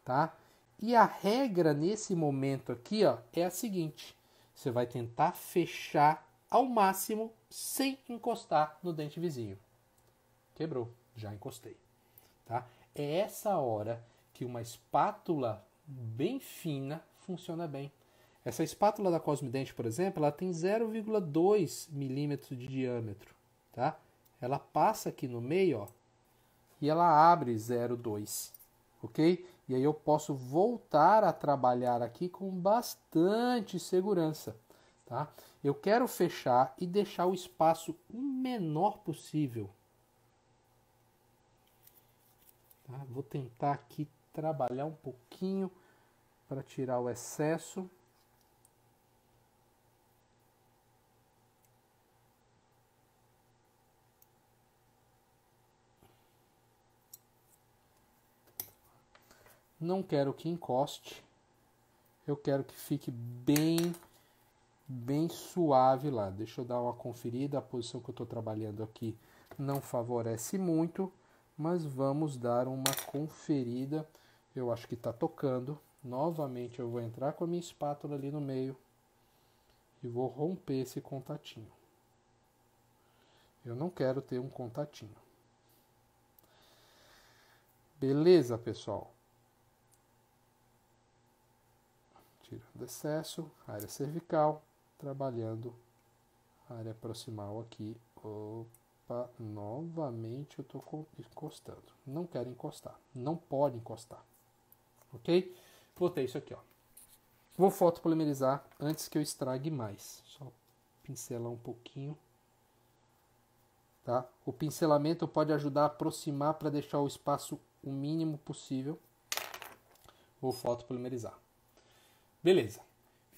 tá? E a regra nesse momento aqui, ó, é a seguinte: você vai tentar fechar ao máximo sem encostar no dente vizinho. Quebrou, já encostei, tá? É essa hora que uma espátula bem fina funciona bem. Essa espátula da Cosmident, por exemplo, ela tem 0,2 milímetros de diâmetro, tá? Ela passa aqui no meio, ó, e ela abre 0,2, ok? E aí eu posso voltar a trabalhar aqui com bastante segurança, tá? Eu quero fechar e deixar o espaço o menor possível. Tá? Vou tentar aqui trabalhar um pouquinho para tirar o excesso. Não quero que encoste, eu quero que fique bem suave lá. Deixa eu dar uma conferida, a posição que eu estou trabalhando aqui não favorece muito, mas vamos dar uma conferida. Eu acho que está tocando. Novamente eu vou entrar com a minha espátula ali no meio e vou romper esse contatinho. Eu não quero ter um contatinho. Beleza, pessoal? Tirando excesso, área cervical, trabalhando a área proximal aqui. Opa, novamente eu estou encostando. Não quero encostar, não pode encostar. Ok? Botei isso aqui, ó. Vou fotopolimerizar antes que eu estrague mais. Só pincelar um pouquinho. Tá? O pincelamento pode ajudar a aproximar para deixar o espaço o mínimo possível. Vou fotopolimerizar. Beleza.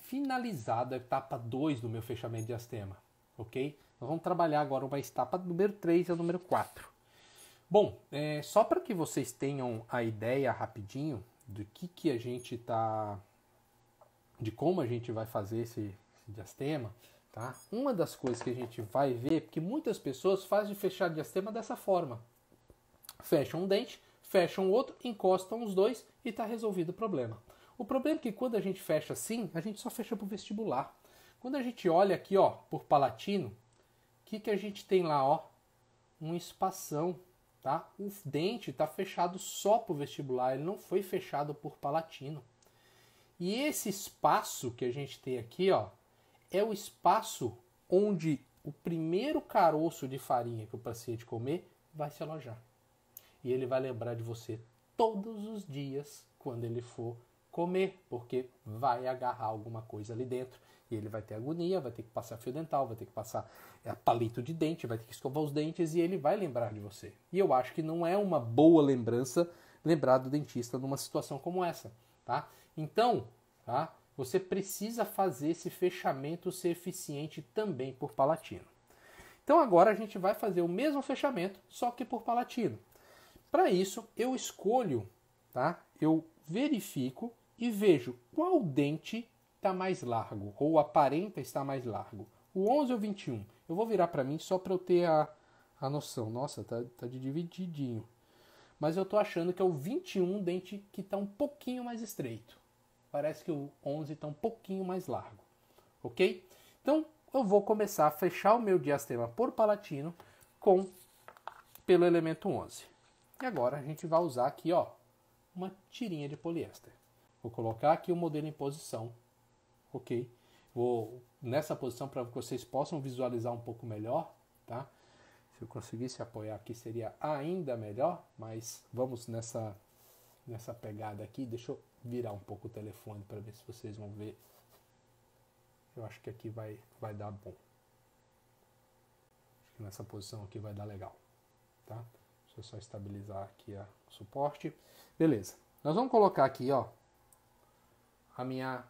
Finalizada a etapa 2 do meu fechamento de diastema, ok? Nós vamos trabalhar agora uma etapa número 3 e a número 4. Bom, só para que vocês tenham a ideia rapidinho do que a gente tá, de como a gente vai fazer esse diastema, tá? Uma das coisas que a gente vai ver, porque muitas pessoas fazem fechar diastema dessa forma. Fecham um dente, fecham o outro, encostam os dois e está resolvido o problema. O problema é que quando a gente fecha assim, a gente só fecha para o vestibular. Quando a gente olha aqui, ó, por palatino, o que a gente tem lá, ó? Um espação, tá? O dente está fechado só para o vestibular, ele não foi fechado por palatino. E esse espaço que a gente tem aqui, ó, é o espaço onde o primeiro caroço de farinha que o paciente comer vai se alojar. E ele vai lembrar de você todos os dias quando ele for comer, porque vai agarrar alguma coisa ali dentro. E ele vai ter agonia, vai ter que passar fio dental, vai ter que passar palito de dente, vai ter que escovar os dentes e ele vai lembrar de você. E eu acho que não é uma boa lembrança lembrar do dentista numa situação como essa, tá? Então, tá? Você precisa fazer esse fechamento ser eficiente também por palatino. Então agora a gente vai fazer o mesmo fechamento, só que por palatino. Para isso, eu escolho, tá? Eu verifico e vejo qual dente está mais largo, ou aparenta estar mais largo. O 11 ou o 21. Eu vou virar para mim só para eu ter a noção. Nossa, tá de divididinho. Mas eu estou achando que é o 21 dente que está um pouquinho mais estreito. Parece que o 11 está um pouquinho mais largo. Ok? Então, eu vou começar a fechar o meu diastema por palatino pelo elemento 11. E agora a gente vai usar aqui, ó, uma tirinha de poliéster. Vou colocar aqui o modelo em posição, ok? Vou nessa posição para que vocês possam visualizar um pouco melhor, tá? Se eu conseguisse apoiar aqui seria ainda melhor, mas vamos nessa pegada aqui. Deixa eu virar um pouco o telefone para ver se vocês vão ver. Eu acho que aqui vai dar bom. Acho que nessa posição aqui vai dar legal, tá? Deixa eu só estabilizar aqui o suporte. Beleza. Nós vamos colocar aqui, ó, a minha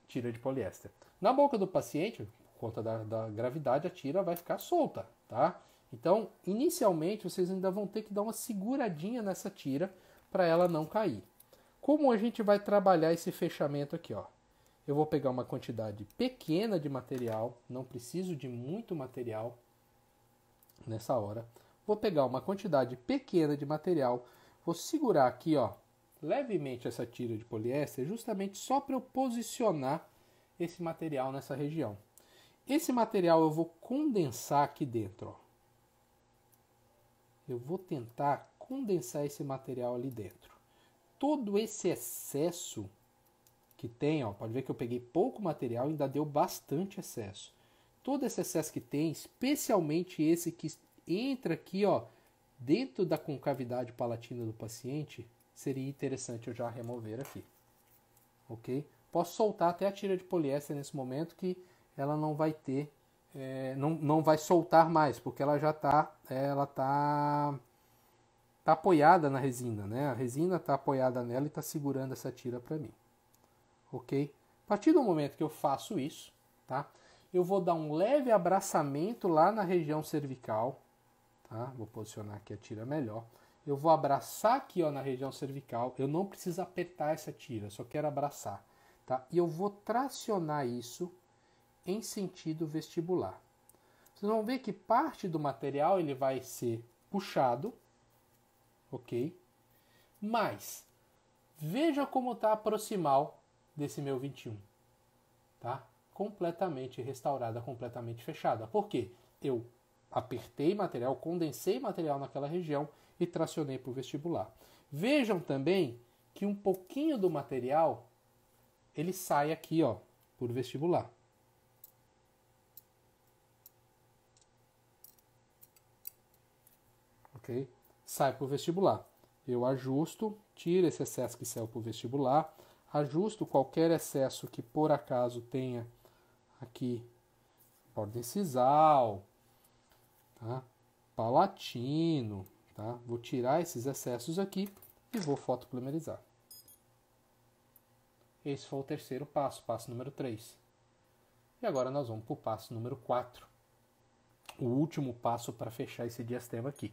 tira de poliéster. Na boca do paciente, por conta da gravidade, a tira vai ficar solta, tá? Então, inicialmente, vocês ainda vão ter que dar uma seguradinha nessa tira para ela não cair. Como a gente vai trabalhar esse fechamento aqui, ó? Eu vou pegar uma quantidade pequena de material, não preciso de muito material nessa hora. Vou pegar uma quantidade pequena de material, vou segurar aqui, ó, levemente essa tira de poliéster, justamente só para eu posicionar esse material nessa região. Esse material eu vou condensar aqui dentro, ó. Eu vou tentar condensar esse material ali dentro. Todo esse excesso que tem, ó, pode ver que eu peguei pouco material e ainda deu bastante excesso. Todo esse excesso que tem, especialmente esse que entra aqui, ó, dentro da concavidade palatina do paciente, seria interessante eu já remover aqui, ok? Posso soltar até a tira de poliéster nesse momento que ela não vai ter, não vai soltar mais, porque ela já tá apoiada na resina, né? A resina está apoiada nela e está segurando essa tira para mim, ok? A partir do momento que eu faço isso, tá? Eu vou dar um leve abraçamento lá na região cervical, tá? Vou posicionar aqui a tira melhor. Eu vou abraçar aqui, ó, na região cervical. Eu não preciso apertar essa tira, só quero abraçar, tá? E eu vou tracionar isso em sentido vestibular. Vocês vão ver que parte do material ele vai ser puxado, ok? Mas veja como está a proximal desse meu 21, tá? Completamente restaurada, completamente fechada. Por quê? Eu apertei material, condensei material naquela região e tracionei para o vestibular. Vejam também que um pouquinho do material ele sai aqui, ó, por vestibular. Ok? Sai para o vestibular. Eu ajusto, tiro esse excesso que saiu para o vestibular, ajusto qualquer excesso que por acaso tenha aqui, borda incisal, tá? Palatino, tá? Vou tirar esses excessos aqui e vou fotopolimerizar. Esse foi o terceiro passo, passo número 3. E agora nós vamos para o passo número 4. O último passo para fechar esse diastema aqui.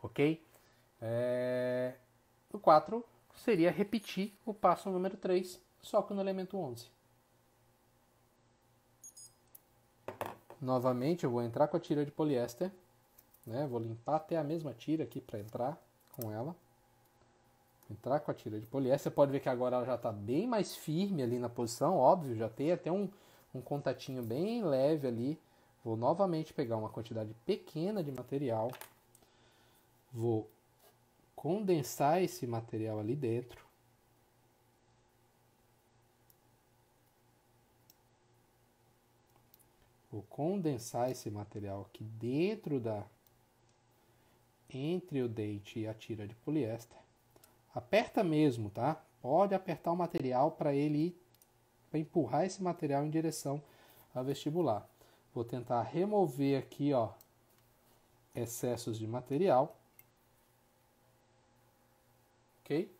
Ok? O 4 seria repetir o passo número 3, só que no elemento 11. Novamente eu vou entrar com a tira de poliéster, né? Vou limpar até a mesma tira aqui para entrar com ela. Entrar com a tira de poliéster, você pode ver que agora ela já está bem mais firme ali na posição, óbvio, já tem até um contatinho bem leve ali. Vou novamente pegar uma quantidade pequena de material, vou condensar esse material ali dentro. Vou condensar esse material aqui dentro entre o dente e a tira de poliéster. Aperta mesmo, tá? Pode apertar o material para ele ir, para empurrar esse material em direção ao vestibular. Vou tentar remover aqui, ó, excessos de material. Ok?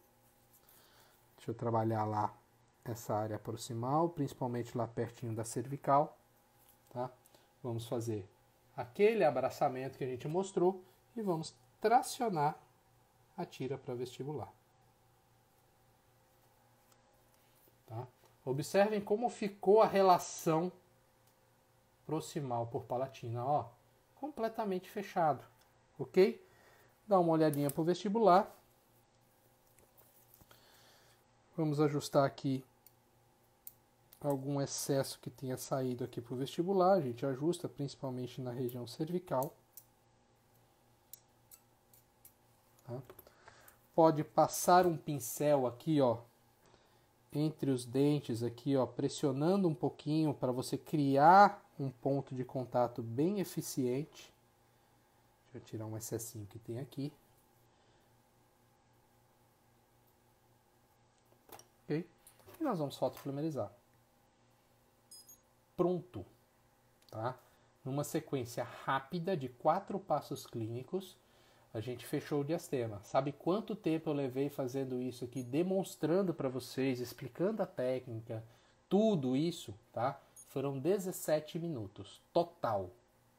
Deixa eu trabalhar lá essa área proximal, principalmente lá pertinho da cervical. Tá? Vamos fazer aquele abraçamento que a gente mostrou e vamos tracionar a tira para vestibular. Tá? Observem como ficou a relação proximal por palatina, ó, completamente fechado, ok? Dá uma olhadinha para o vestibular. Vamos ajustar aqui algum excesso que tenha saído aqui para o vestibular. A gente ajusta principalmente na região cervical. Tá? Pode passar um pincel aqui, ó, entre os dentes aqui, ó, pressionando um pouquinho para você criar um ponto de contato bem eficiente. Deixa eu tirar um excessinho que tem aqui. Ok? E nós vamos fotopolimerizar. Pronto. Tá? Numa sequência rápida de 4 passos clínicos, a gente fechou o diastema. Sabe quanto tempo eu levei fazendo isso aqui, demonstrando para vocês, explicando a técnica, tudo isso, tá? Foram 17 minutos total,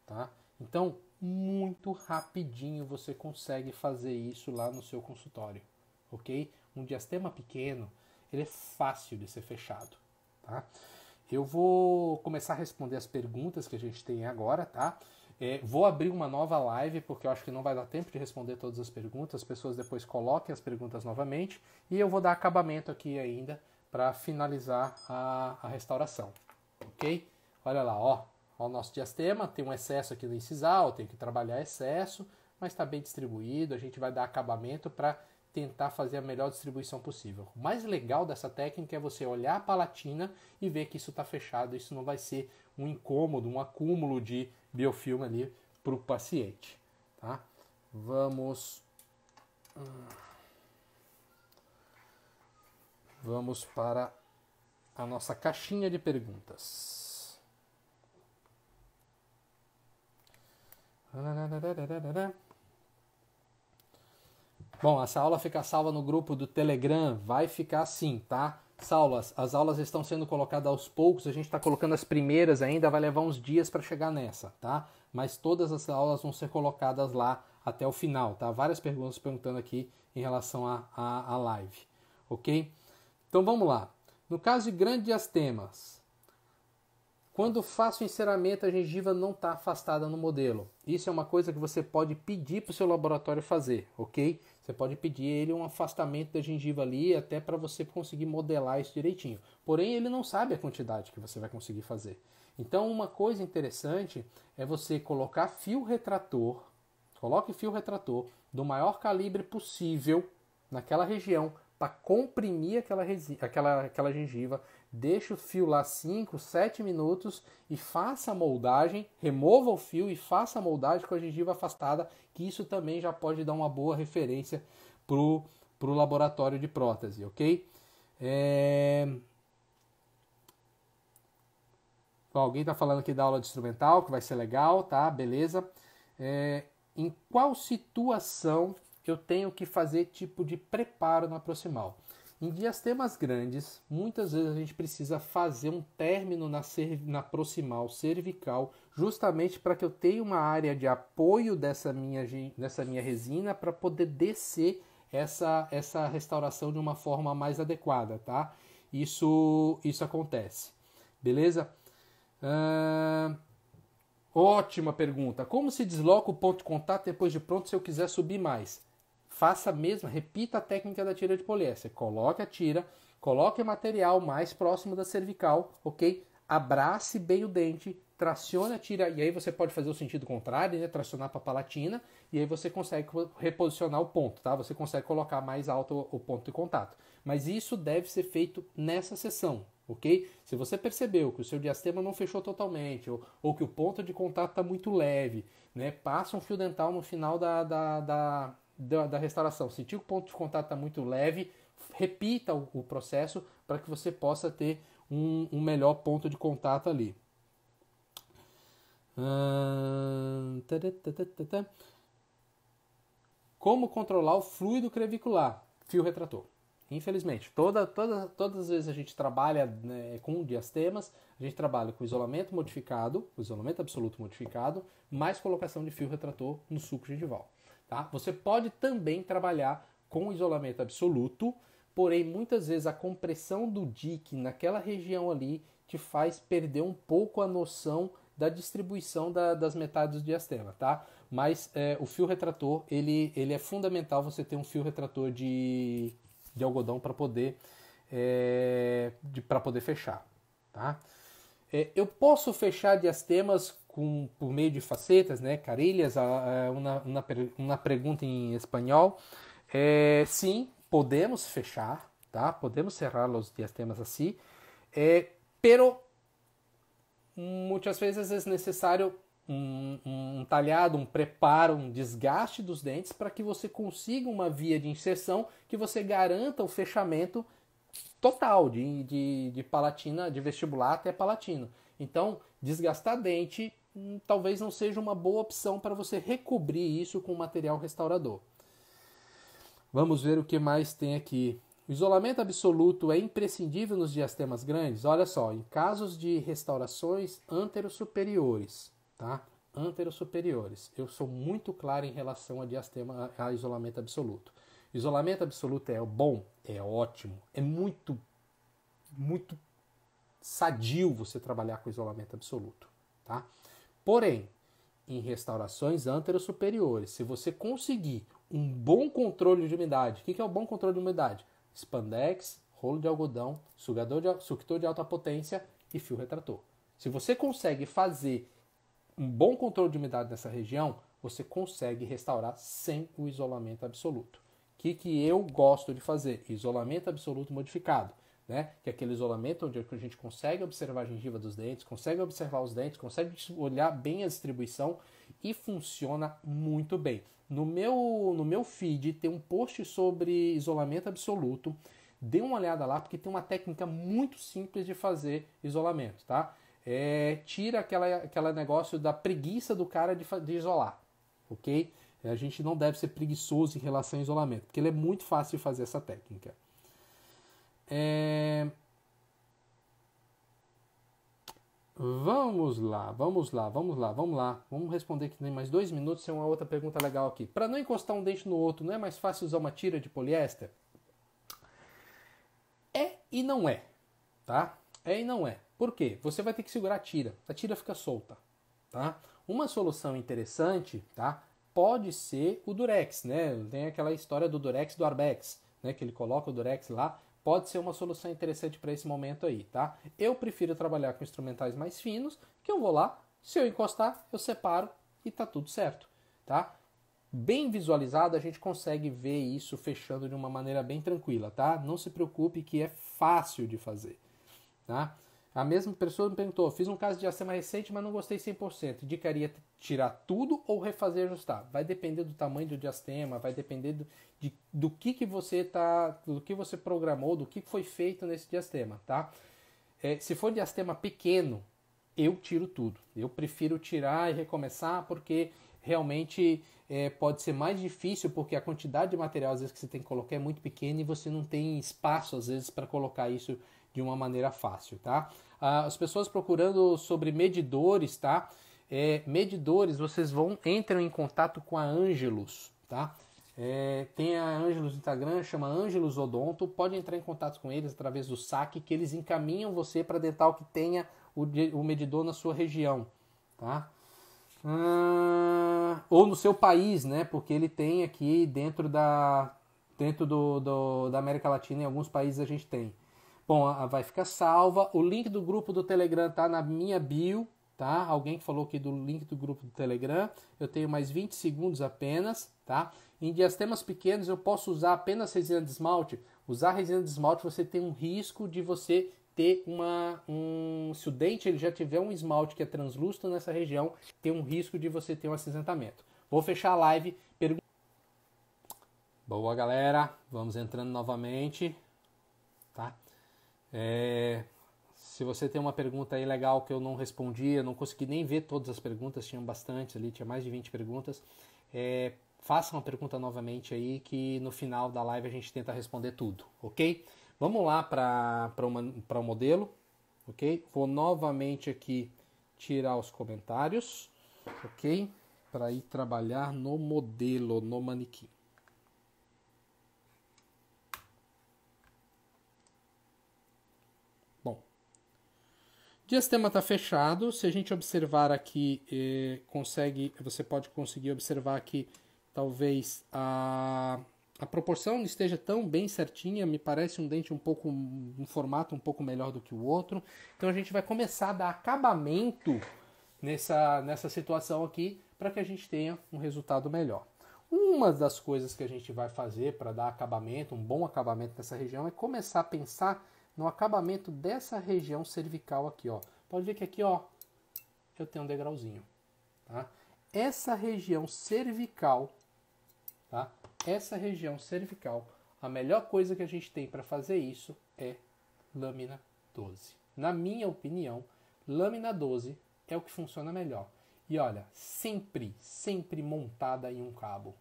tá? Então, muito rapidinho você consegue fazer isso lá no seu consultório, ok? Um diastema pequeno, ele é fácil de ser fechado, tá? Eu vou começar a responder as perguntas que a gente tem agora, tá? Vou abrir uma nova live, porque eu acho que não vai dar tempo de responder todas as perguntas. As pessoas depois coloquem as perguntas novamente. E eu vou dar acabamento aqui ainda para finalizar a restauração. Ok? Olha lá, ó o nosso diastema. Tem um excesso aqui no incisal, tem que trabalhar excesso, mas está bem distribuído. A gente vai dar acabamento para tentar fazer a melhor distribuição possível. O mais legal dessa técnica é você olhar a palatina e ver que isso está fechado. Isso não vai ser um incômodo, um acúmulo de biofilme ali para o paciente. Tá? Vamos para a nossa caixinha de perguntas. Bom, essa aula fica salva no grupo do Telegram, vai ficar assim, tá? As aulas estão sendo colocadas aos poucos, a gente está colocando as primeiras ainda, vai levar uns dias para chegar nessa, tá? Mas todas as aulas vão ser colocadas lá até o final, tá? Várias perguntas perguntando aqui em relação à live, ok? Então vamos lá. No caso de grandes diastemas, quando faço o enceramento, a gengiva não está afastada no modelo. Isso é uma coisa que você pode pedir para o seu laboratório fazer, ok? Você pode pedir ele um afastamento da gengiva ali, até para você conseguir modelar isso direitinho. Porém, ele não sabe a quantidade que você vai conseguir fazer. Então, uma coisa interessante é você colocar fio retrator, coloque fio retrator do maior calibre possível naquela região para comprimir aquela gengiva. Deixa o fio lá 5, 7 minutos e faça a moldagem, remova o fio e faça a moldagem com a gengiva afastada, que isso também já pode dar uma boa referência pro laboratório de prótese, ok? Bom, alguém está falando aqui da aula de instrumental, que vai ser legal, tá? Beleza. Em qual situação eu tenho que fazer tipo de preparo na proximal? Em diastemas grandes, muitas vezes a gente precisa fazer um término na proximal cervical, justamente para que eu tenha uma área de apoio dessa minha resina para poder descer essa restauração de uma forma mais adequada, tá? Isso acontece, beleza? Ótima pergunta. Como se desloca o ponto de contato depois de pronto se eu quiser subir mais? Faça mesmo, repita a técnica da tira de poliéster. Coloque a tira, coloque o material mais próximo da cervical, ok? Abrace bem o dente, tracione a tira, e aí você pode fazer o sentido contrário, né? Tracionar para a palatina, e aí você consegue reposicionar o ponto, tá? Você consegue colocar mais alto o ponto de contato. Mas isso deve ser feito nessa sessão, ok? Se você percebeu que o seu diastema não fechou totalmente, ou que o ponto de contato está muito leve, né? Passa um fio dental no final da restauração. Sentiu que o ponto de contato está muito leve, repita o processo para que você possa ter um melhor ponto de contato ali. Como controlar o fluido crevicular? Fio retrator. Infelizmente, todas as vezes a gente trabalha, né, com diastemas, a gente trabalha com isolamento modificado, isolamento absoluto modificado, mais colocação de fio retrator no suco gengival. Tá? Você pode também trabalhar com isolamento absoluto, porém muitas vezes a compressão do DIC naquela região ali te faz perder um pouco a noção da distribuição das metades do diastema, tá? Mas o fio retrator, ele é fundamental você ter um fio retrator de algodão para poder fechar, tá? Eu posso fechar diastemas por meio de facetas, né? Carilhas, uma pergunta em espanhol. Sim, podemos fechar, tá? Podemos cerrar os diastemas assim, pero muitas vezes é necessário um talhado, um preparo, um desgaste dos dentes para que você consiga uma via de inserção que você garanta o fechamento total de palatina, de vestibular até palatino. Então, desgastar dente talvez não seja uma boa opção para você recobrir isso com material restaurador. Vamos ver o que mais tem aqui. O isolamento absoluto é imprescindível nos diastemas grandes? Olha só, em casos de restaurações anterosuperiores, tá? Anterosuperiores. Eu sou muito claro em relação a isolamento absoluto. Isolamento absoluto é bom? É ótimo. É muito, muito sadio você trabalhar com isolamento absoluto, tá? Porém, em restaurações anterosuperiores, se você conseguir um bom controle de umidade, o que é o bom controle de umidade? Spandex, rolo de algodão, suctor de alta potência e fio retrator. Se você consegue fazer um bom controle de umidade nessa região, você consegue restaurar sem o isolamento absoluto. O que eu gosto de fazer? Isolamento absoluto modificado, né? Que é aquele isolamento onde a gente consegue observar a gengiva dos dentes, consegue observar os dentes, consegue olhar bem a distribuição e funciona muito bem. No meu feed tem um post sobre isolamento absoluto. Dê uma olhada lá, porque tem uma técnica muito simples de fazer isolamento, tá? Tira aquela negócio da preguiça do cara de isolar, ok? A gente não deve ser preguiçoso em relação ao isolamento, porque ele é muito fácil de fazer essa técnica. Vamos lá. Vamos responder que tem mais 2 minutos, tem uma outra pergunta legal aqui. Para não encostar um dente no outro, não é mais fácil usar uma tira de poliéster? É e não é, tá? É e não é. Por quê? Você vai ter que segurar a tira fica solta, tá? Uma solução interessante, tá? Pode ser o Durex, né? Tem aquela história do Durex do Arbex, né? Que ele coloca o Durex lá. Pode ser uma solução interessante para esse momento aí, tá? Eu prefiro trabalhar com instrumentais mais finos, que eu vou lá, se eu encostar, eu separo e tá tudo certo, tá? Bem visualizado, a gente consegue ver isso fechando de uma maneira bem tranquila, tá? Não se preocupe que é fácil de fazer, tá? A mesma pessoa me perguntou, fiz um caso de diastema recente, mas não gostei 100%. Indicaria tirar tudo ou refazer e ajustar? Vai depender do tamanho do diastema, vai depender do que você programou, do que foi feito nesse diastema, tá? Se for diastema pequeno, eu tiro tudo. Eu prefiro tirar e recomeçar porque realmente pode ser mais difícil, porque a quantidade de material às vezes que você tem que colocar é muito pequena e você não tem espaço às vezes para colocar isso de uma maneira fácil, tá? As pessoas procurando sobre medidores, tá? Medidores, vocês entram em contato com a Angelus, tá? Tem a Angelus no Instagram, chama Angelus Odonto, pode entrar em contato com eles através do saque, que eles encaminham você para dental que tenha o medidor na sua região, tá? Ou no seu país, né? Porque ele tem aqui dentro da América Latina, em alguns países a gente tem. Bom, vai ficar salva. O link do grupo do Telegram tá na minha bio, tá? Alguém que falou aqui do link do grupo do Telegram. Eu tenho mais 20 segundos apenas, tá? Em diastemas pequenos eu posso usar apenas resina de esmalte. Usar resina de esmalte você tem um risco de você ter se o dente ele já tiver um esmalte que é translúcido nessa região, tem um risco de você ter um acinzentamento. Vou fechar a live. Boa, galera. Vamos entrando novamente, tá? Se você tem uma pergunta aí legal que eu não respondi, eu não consegui nem ver todas as perguntas, tinham bastante ali, tinha mais de 20 perguntas. Faça uma pergunta novamente aí que no final da live a gente tenta responder tudo, ok? Vamos lá para o modelo, ok? Vou novamente aqui tirar os comentários, ok? Para ir trabalhar no modelo, no manequim. Bom, o diastema está fechado. Se a gente observar aqui, você pode conseguir observar que talvez a proporção não esteja tão bem certinha. Me parece um dente um formato um pouco melhor do que o outro. Então a gente vai começar a dar acabamento nessa situação aqui para que a gente tenha um resultado melhor. Uma das coisas que a gente vai fazer para dar acabamento, um bom acabamento nessa região, é começar a pensar no acabamento dessa região cervical aqui, ó. Pode ver que aqui, ó, eu tenho um degrauzinho, tá? Essa região cervical, tá? Essa região cervical, a melhor coisa que a gente tem para fazer isso é lâmina 12. Na minha opinião, lâmina 12 é o que funciona melhor. E olha, sempre montada em um cabo,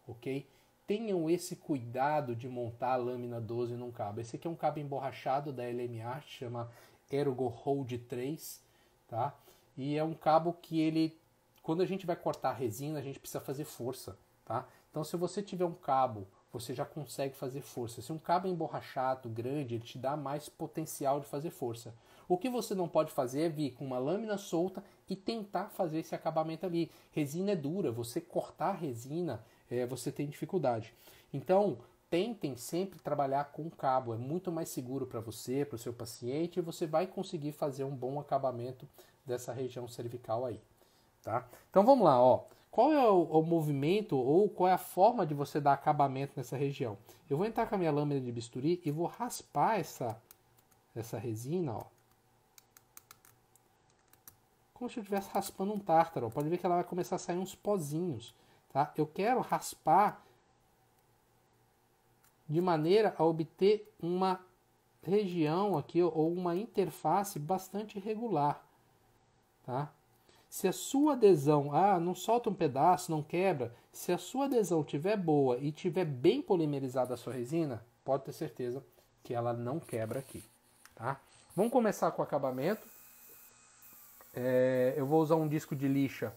ok? Tenham esse cuidado de montar a lâmina 12 num cabo. Esse aqui é um cabo emborrachado da LM Art, chama Ergo Hold 3, tá? E é um cabo que ele, quando a gente vai cortar a resina, a gente precisa fazer força, tá? Então se você tiver um cabo, você já consegue fazer força. Se um cabo é emborrachado, grande, ele te dá mais potencial de fazer força. O que você não pode fazer é vir com uma lâmina solta e tentar fazer esse acabamento ali. Resina é dura, você cortar a resina, você tem dificuldade. Então, tentem sempre trabalhar com cabo, é muito mais seguro para você, para o seu paciente, e você vai conseguir fazer um bom acabamento dessa região cervical aí, tá? Então vamos lá, ó. Qual é o movimento ou qual é a forma de você dar acabamento nessa região? Eu vou entrar com a minha lâmina de bisturi e vou raspar essa resina, ó. Como se eu estivesse raspando um tártaro. Pode ver que ela vai começar a sair uns pozinhos, tá? Eu quero raspar de maneira a obter uma região aqui ou uma interface bastante regular, tá? Se a sua adesão, não solta um pedaço, não quebra, se a sua adesão tiver boa e tiver bem polimerizada a sua resina, pode ter certeza que ela não quebra aqui, tá? Vamos começar com o acabamento. Eu vou usar um disco de lixa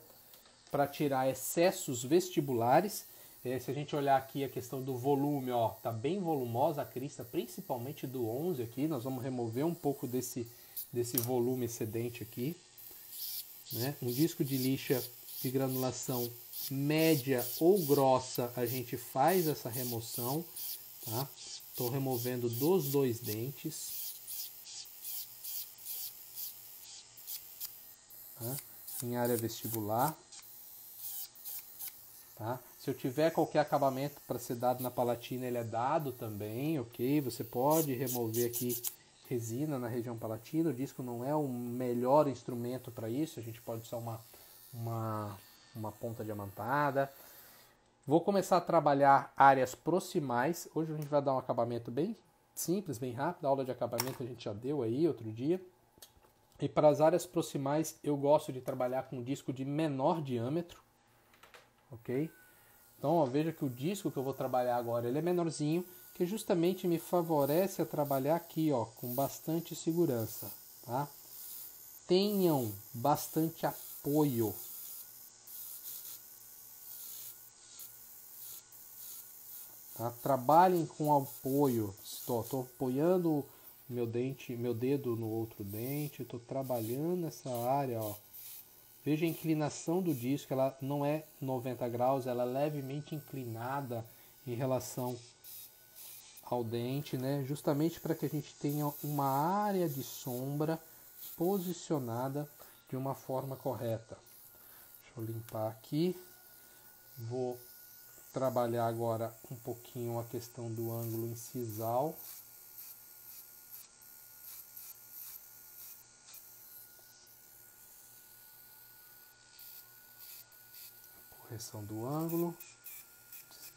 para tirar excessos vestibulares. Se a gente olhar aqui a questão do volume, ó, tá bem volumosa a crista, principalmente do 11 aqui. Nós vamos remover um pouco desse volume excedente aqui, né? Um disco de lixa de granulação média ou grossa, a gente faz essa remoção, tá? Estou removendo dos dois dentes. Tá? Em área vestibular, tá? Se eu tiver qualquer acabamento para ser dado na palatina, ele é dado também, ok? Você pode remover aqui resina na região palatina. O disco não é o melhor instrumento para isso, a gente pode usar uma ponta diamantada. Vou começar a trabalhar áreas proximais. Hoje a gente vai dar um acabamento bem simples, bem rápido. A aula de acabamento a gente já deu aí outro dia. E para as áreas proximais eu gosto de trabalhar com um disco de menor diâmetro, ok? Então ó, veja que o disco que eu vou trabalhar agora ele é menorzinho, que justamente me favorece a trabalhar aqui, ó, com bastante segurança, tá? Tenham bastante apoio. Tá? Trabalhem com apoio. Estou apoiando meu dedo no outro dente, estou trabalhando essa área, ó. Veja a inclinação do disco, ela não é 90 graus, ela é levemente inclinada em relação ao dente, né? Justamente para que a gente tenha uma área de sombra posicionada de uma forma correta. Deixa eu limpar aqui. Vou trabalhar agora um pouquinho a questão do ângulo incisal. Correção do ângulo,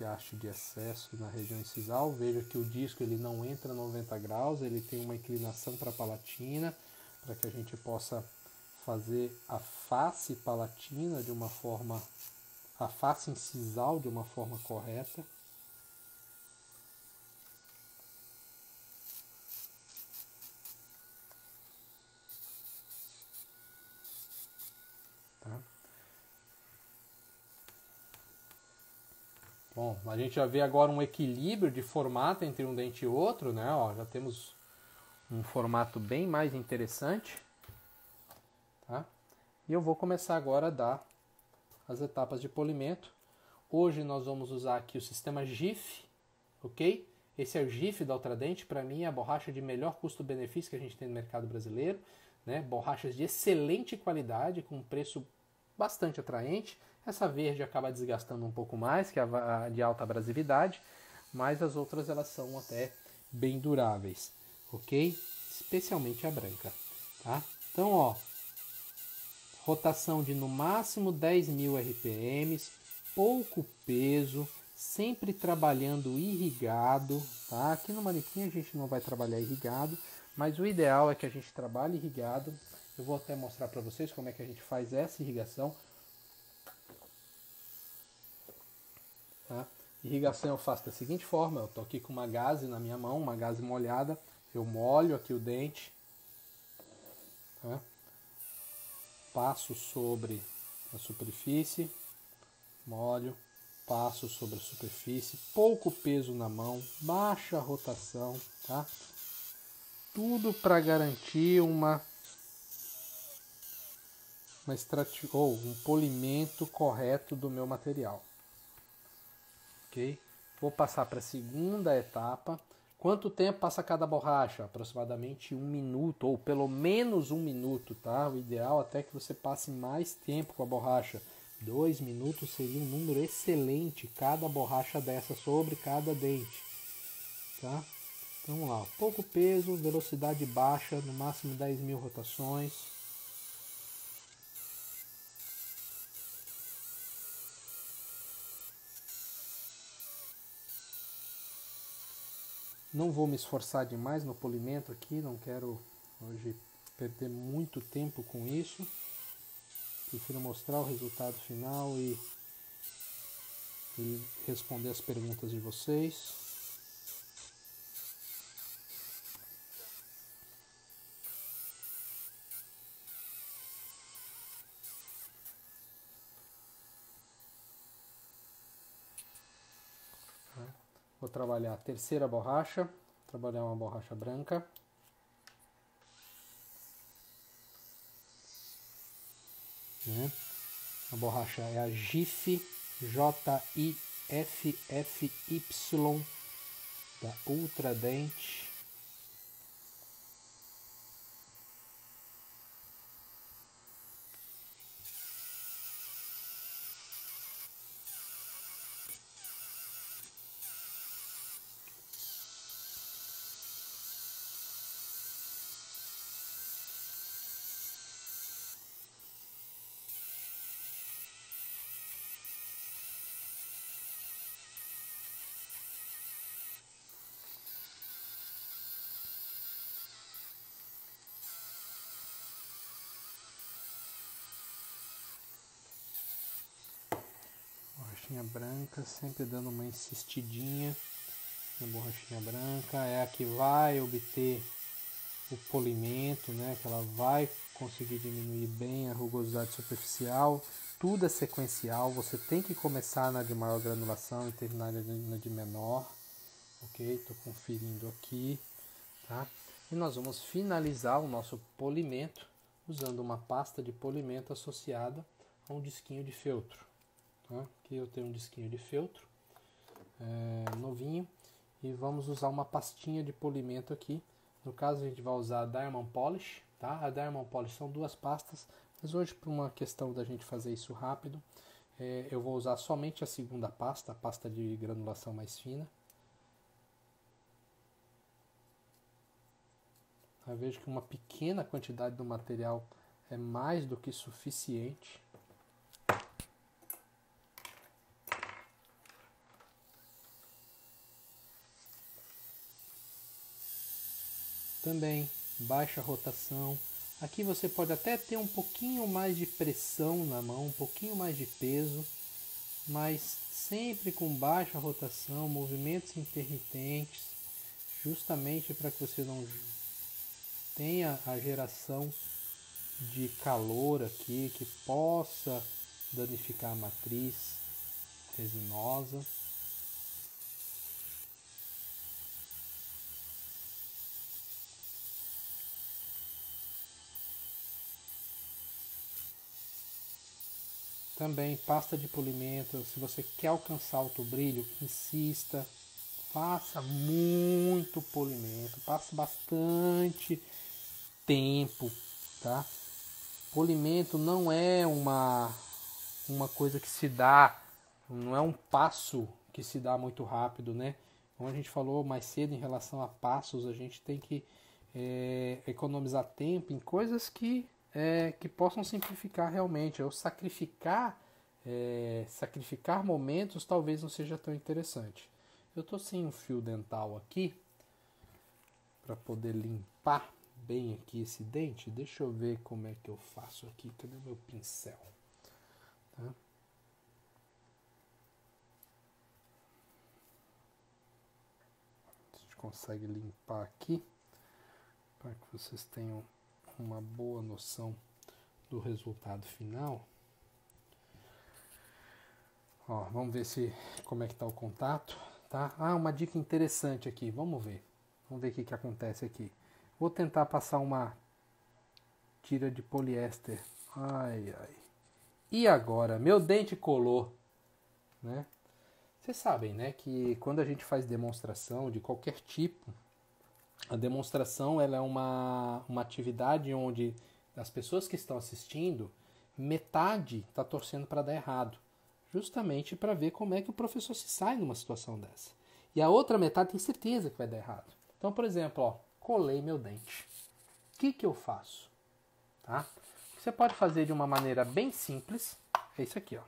haste de excesso na região incisal. Veja que o disco ele não entra 90 graus, ele tem uma inclinação para a palatina, para que a gente possa fazer a face palatina de uma forma, a face incisal de uma forma correta. Tá? Bom, a gente já vê agora um equilíbrio de formato entre um dente e outro, né? Ó, já temos um formato bem mais interessante. Tá? E eu vou começar agora a dar as etapas de polimento. Hoje nós vamos usar aqui o sistema GIF, ok? Esse é o GIF da Ultradent, para mim é a borracha de melhor custo-benefício que a gente tem no mercado brasileiro, né? Borrachas de excelente qualidade, com um preço bastante atraente. Essa verde acaba desgastando um pouco mais, que é a de alta abrasividade, mas as outras elas são até bem duráveis, ok? Especialmente a branca, tá? Então, ó, rotação de no máximo 10.000 RPMs, pouco peso, sempre trabalhando irrigado, tá? Aqui no manequim a gente não vai trabalhar irrigado, mas o ideal é que a gente trabalhe irrigado. Eu vou até mostrar para vocês como é que a gente faz essa irrigação. Tá? Irrigação eu faço da seguinte forma: eu estou aqui com uma gaze na minha mão, uma gaze molhada, eu molho aqui o dente, tá? Passo sobre a superfície, molho, passo sobre a superfície, pouco peso na mão, baixa rotação, tá? Tudo para garantir um polimento correto do meu material. Ok? Vou passar para a segunda etapa. Quanto tempo passa cada borracha? Aproximadamente 1 minuto, ou pelo menos 1 minuto, tá? O ideal até que você passe mais tempo com a borracha. 2 minutos seria um número excelente, cada borracha dessa sobre cada dente, tá? Então vamos lá, pouco peso, velocidade baixa, no máximo 10.000 rotações. Não vou me esforçar demais no polimento aqui, não quero hoje perder muito tempo com isso. Prefiro mostrar o resultado final e responder as perguntas de vocês. Vou trabalhar a terceira borracha, vou trabalhar uma borracha branca. Né? A borracha é a GIF, J-I-F-F-Y, da Ultradent. Borrachinha branca, sempre dando uma insistidinha na borrachinha branca, é a que vai obter o polimento, né? Que ela vai conseguir diminuir bem a rugosidade superficial. Tudo é sequencial, você tem que começar na de maior granulação e terminar na de menor, ok? Estou conferindo aqui, tá? E nós vamos finalizar o nosso polimento usando uma pasta de polimento associada a um disquinho de feltro. Tá? Aqui eu tenho um disquinho de feltro novinho e vamos usar uma pastinha de polimento aqui. No caso a gente vai usar a Diamond Polish, tá? A Diamond Polish são 2 pastas, mas hoje por uma questão da gente fazer isso rápido, eu vou usar somente a segunda pasta, a pasta de granulação mais fina. Eu vejo que uma pequena quantidade do material é mais do que suficiente. também baixa rotação. Aqui você pode até ter um pouquinho mais de pressão na mão, um pouquinho mais de peso, mas sempre com baixa rotação, movimentos intermitentes, justamente para que você não tenha a geração de calor aqui que possa danificar a matriz resinosa. Também pasta de polimento, se você quer alcançar alto brilho, insista, faça muito polimento, passe bastante tempo, tá? Polimento não é uma coisa que se dá, não é um passo que se dá muito rápido, né? Como a gente falou mais cedo em relação a passos, a gente tem que economizar tempo em coisas que possam simplificar realmente. Ou sacrificar momentos talvez não seja tão interessante. Eu estou sem um fio dental aqui para poder limpar bem aqui esse dente. Deixa eu ver como é que eu faço aqui. Cadê meu pincel? Tá? A gente consegue limpar aqui para que vocês tenham uma boa noção do resultado final. Ó, vamos ver como é que está o contato, tá? Uma dica interessante aqui, vamos ver o que acontece aqui. Vou tentar passar uma tira de poliéster. Ai. E agora? Meu dente colou, né? Vocês sabem, né, que quando a gente faz demonstração de qualquer tipo, a demonstração ela é uma atividade onde as pessoas que estão assistindo, metade está torcendo para dar errado, justamente para ver como é que o professor se sai numa situação dessa. E a outra metade tem certeza que vai dar errado. Então, por exemplo, ó, colei meu dente. O que eu faço? Tá? Você pode fazer de uma maneira bem simples. É isso aqui, ó.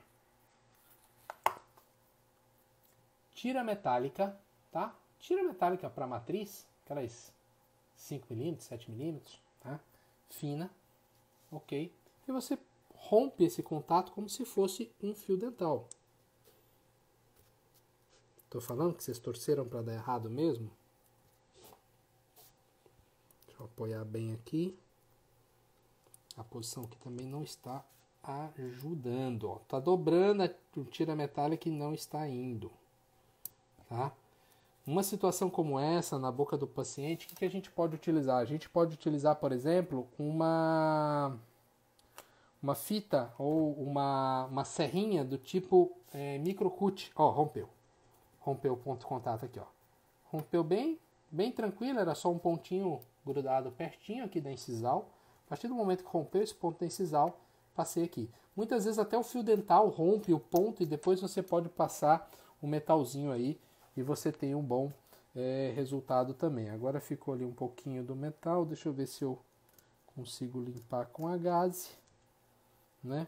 Tira metálica, tá? Tira metálica para matriz, aquelas 5mm, 7mm, tá? Fina, ok? E você rompe esse contato como se fosse um fio dental. Tô falando que vocês torceram para dar errado mesmo? Deixa eu apoiar bem aqui. A posição aqui também não está ajudando, ó. Tá dobrando a tira metálica e não está indo, tá? Uma situação como essa, na boca do paciente, o que a gente pode utilizar? A gente pode utilizar, por exemplo, uma fita ou uma serrinha do tipo microcut. Ó, rompeu. Rompeu o ponto de contato aqui, ó. Rompeu bem tranquilo, era só um pontinho grudado pertinho aqui da incisal. A partir do momento que rompeu esse ponto da incisal, passei aqui. Muitas vezes até o fio dental rompe o ponto e depois você pode passar um metalzinho aí e você tem um bom resultado também. Agora ficou ali um pouquinho do metal, deixa eu ver se eu consigo limpar com a gaze, né?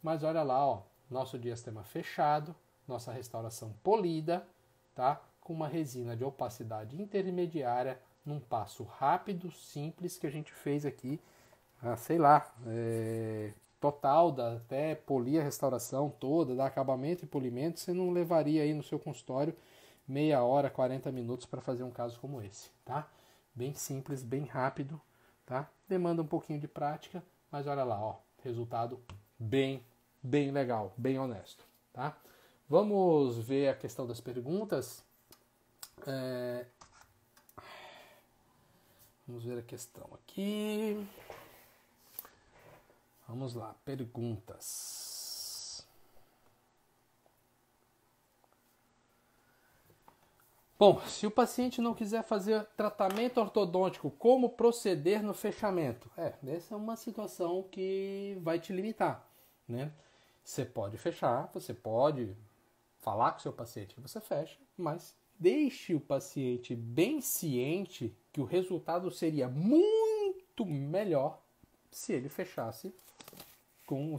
Mas olha lá, ó, nosso diastema fechado, nossa restauração polida, tá? Com uma resina de opacidade intermediária, num passo rápido, simples que a gente fez aqui, sei lá, total, até polir a restauração toda, dar acabamento e polimento, você não levaria aí no seu consultório meia hora, 40 minutos para fazer um caso como esse, tá? Bem simples, bem rápido, tá? Demanda um pouquinho de prática, mas olha lá, ó, resultado bem legal, bem honesto, tá? Vamos ver a questão das perguntas. Vamos ver a questão aqui. Vamos lá, perguntas. Bom, se o paciente não quiser fazer tratamento ortodôntico, como proceder no fechamento? Essa é uma situação que vai te limitar, né? Você pode fechar, você pode falar com o seu paciente que você fecha, mas deixe o paciente bem ciente que o resultado seria muito melhor se ele fechasse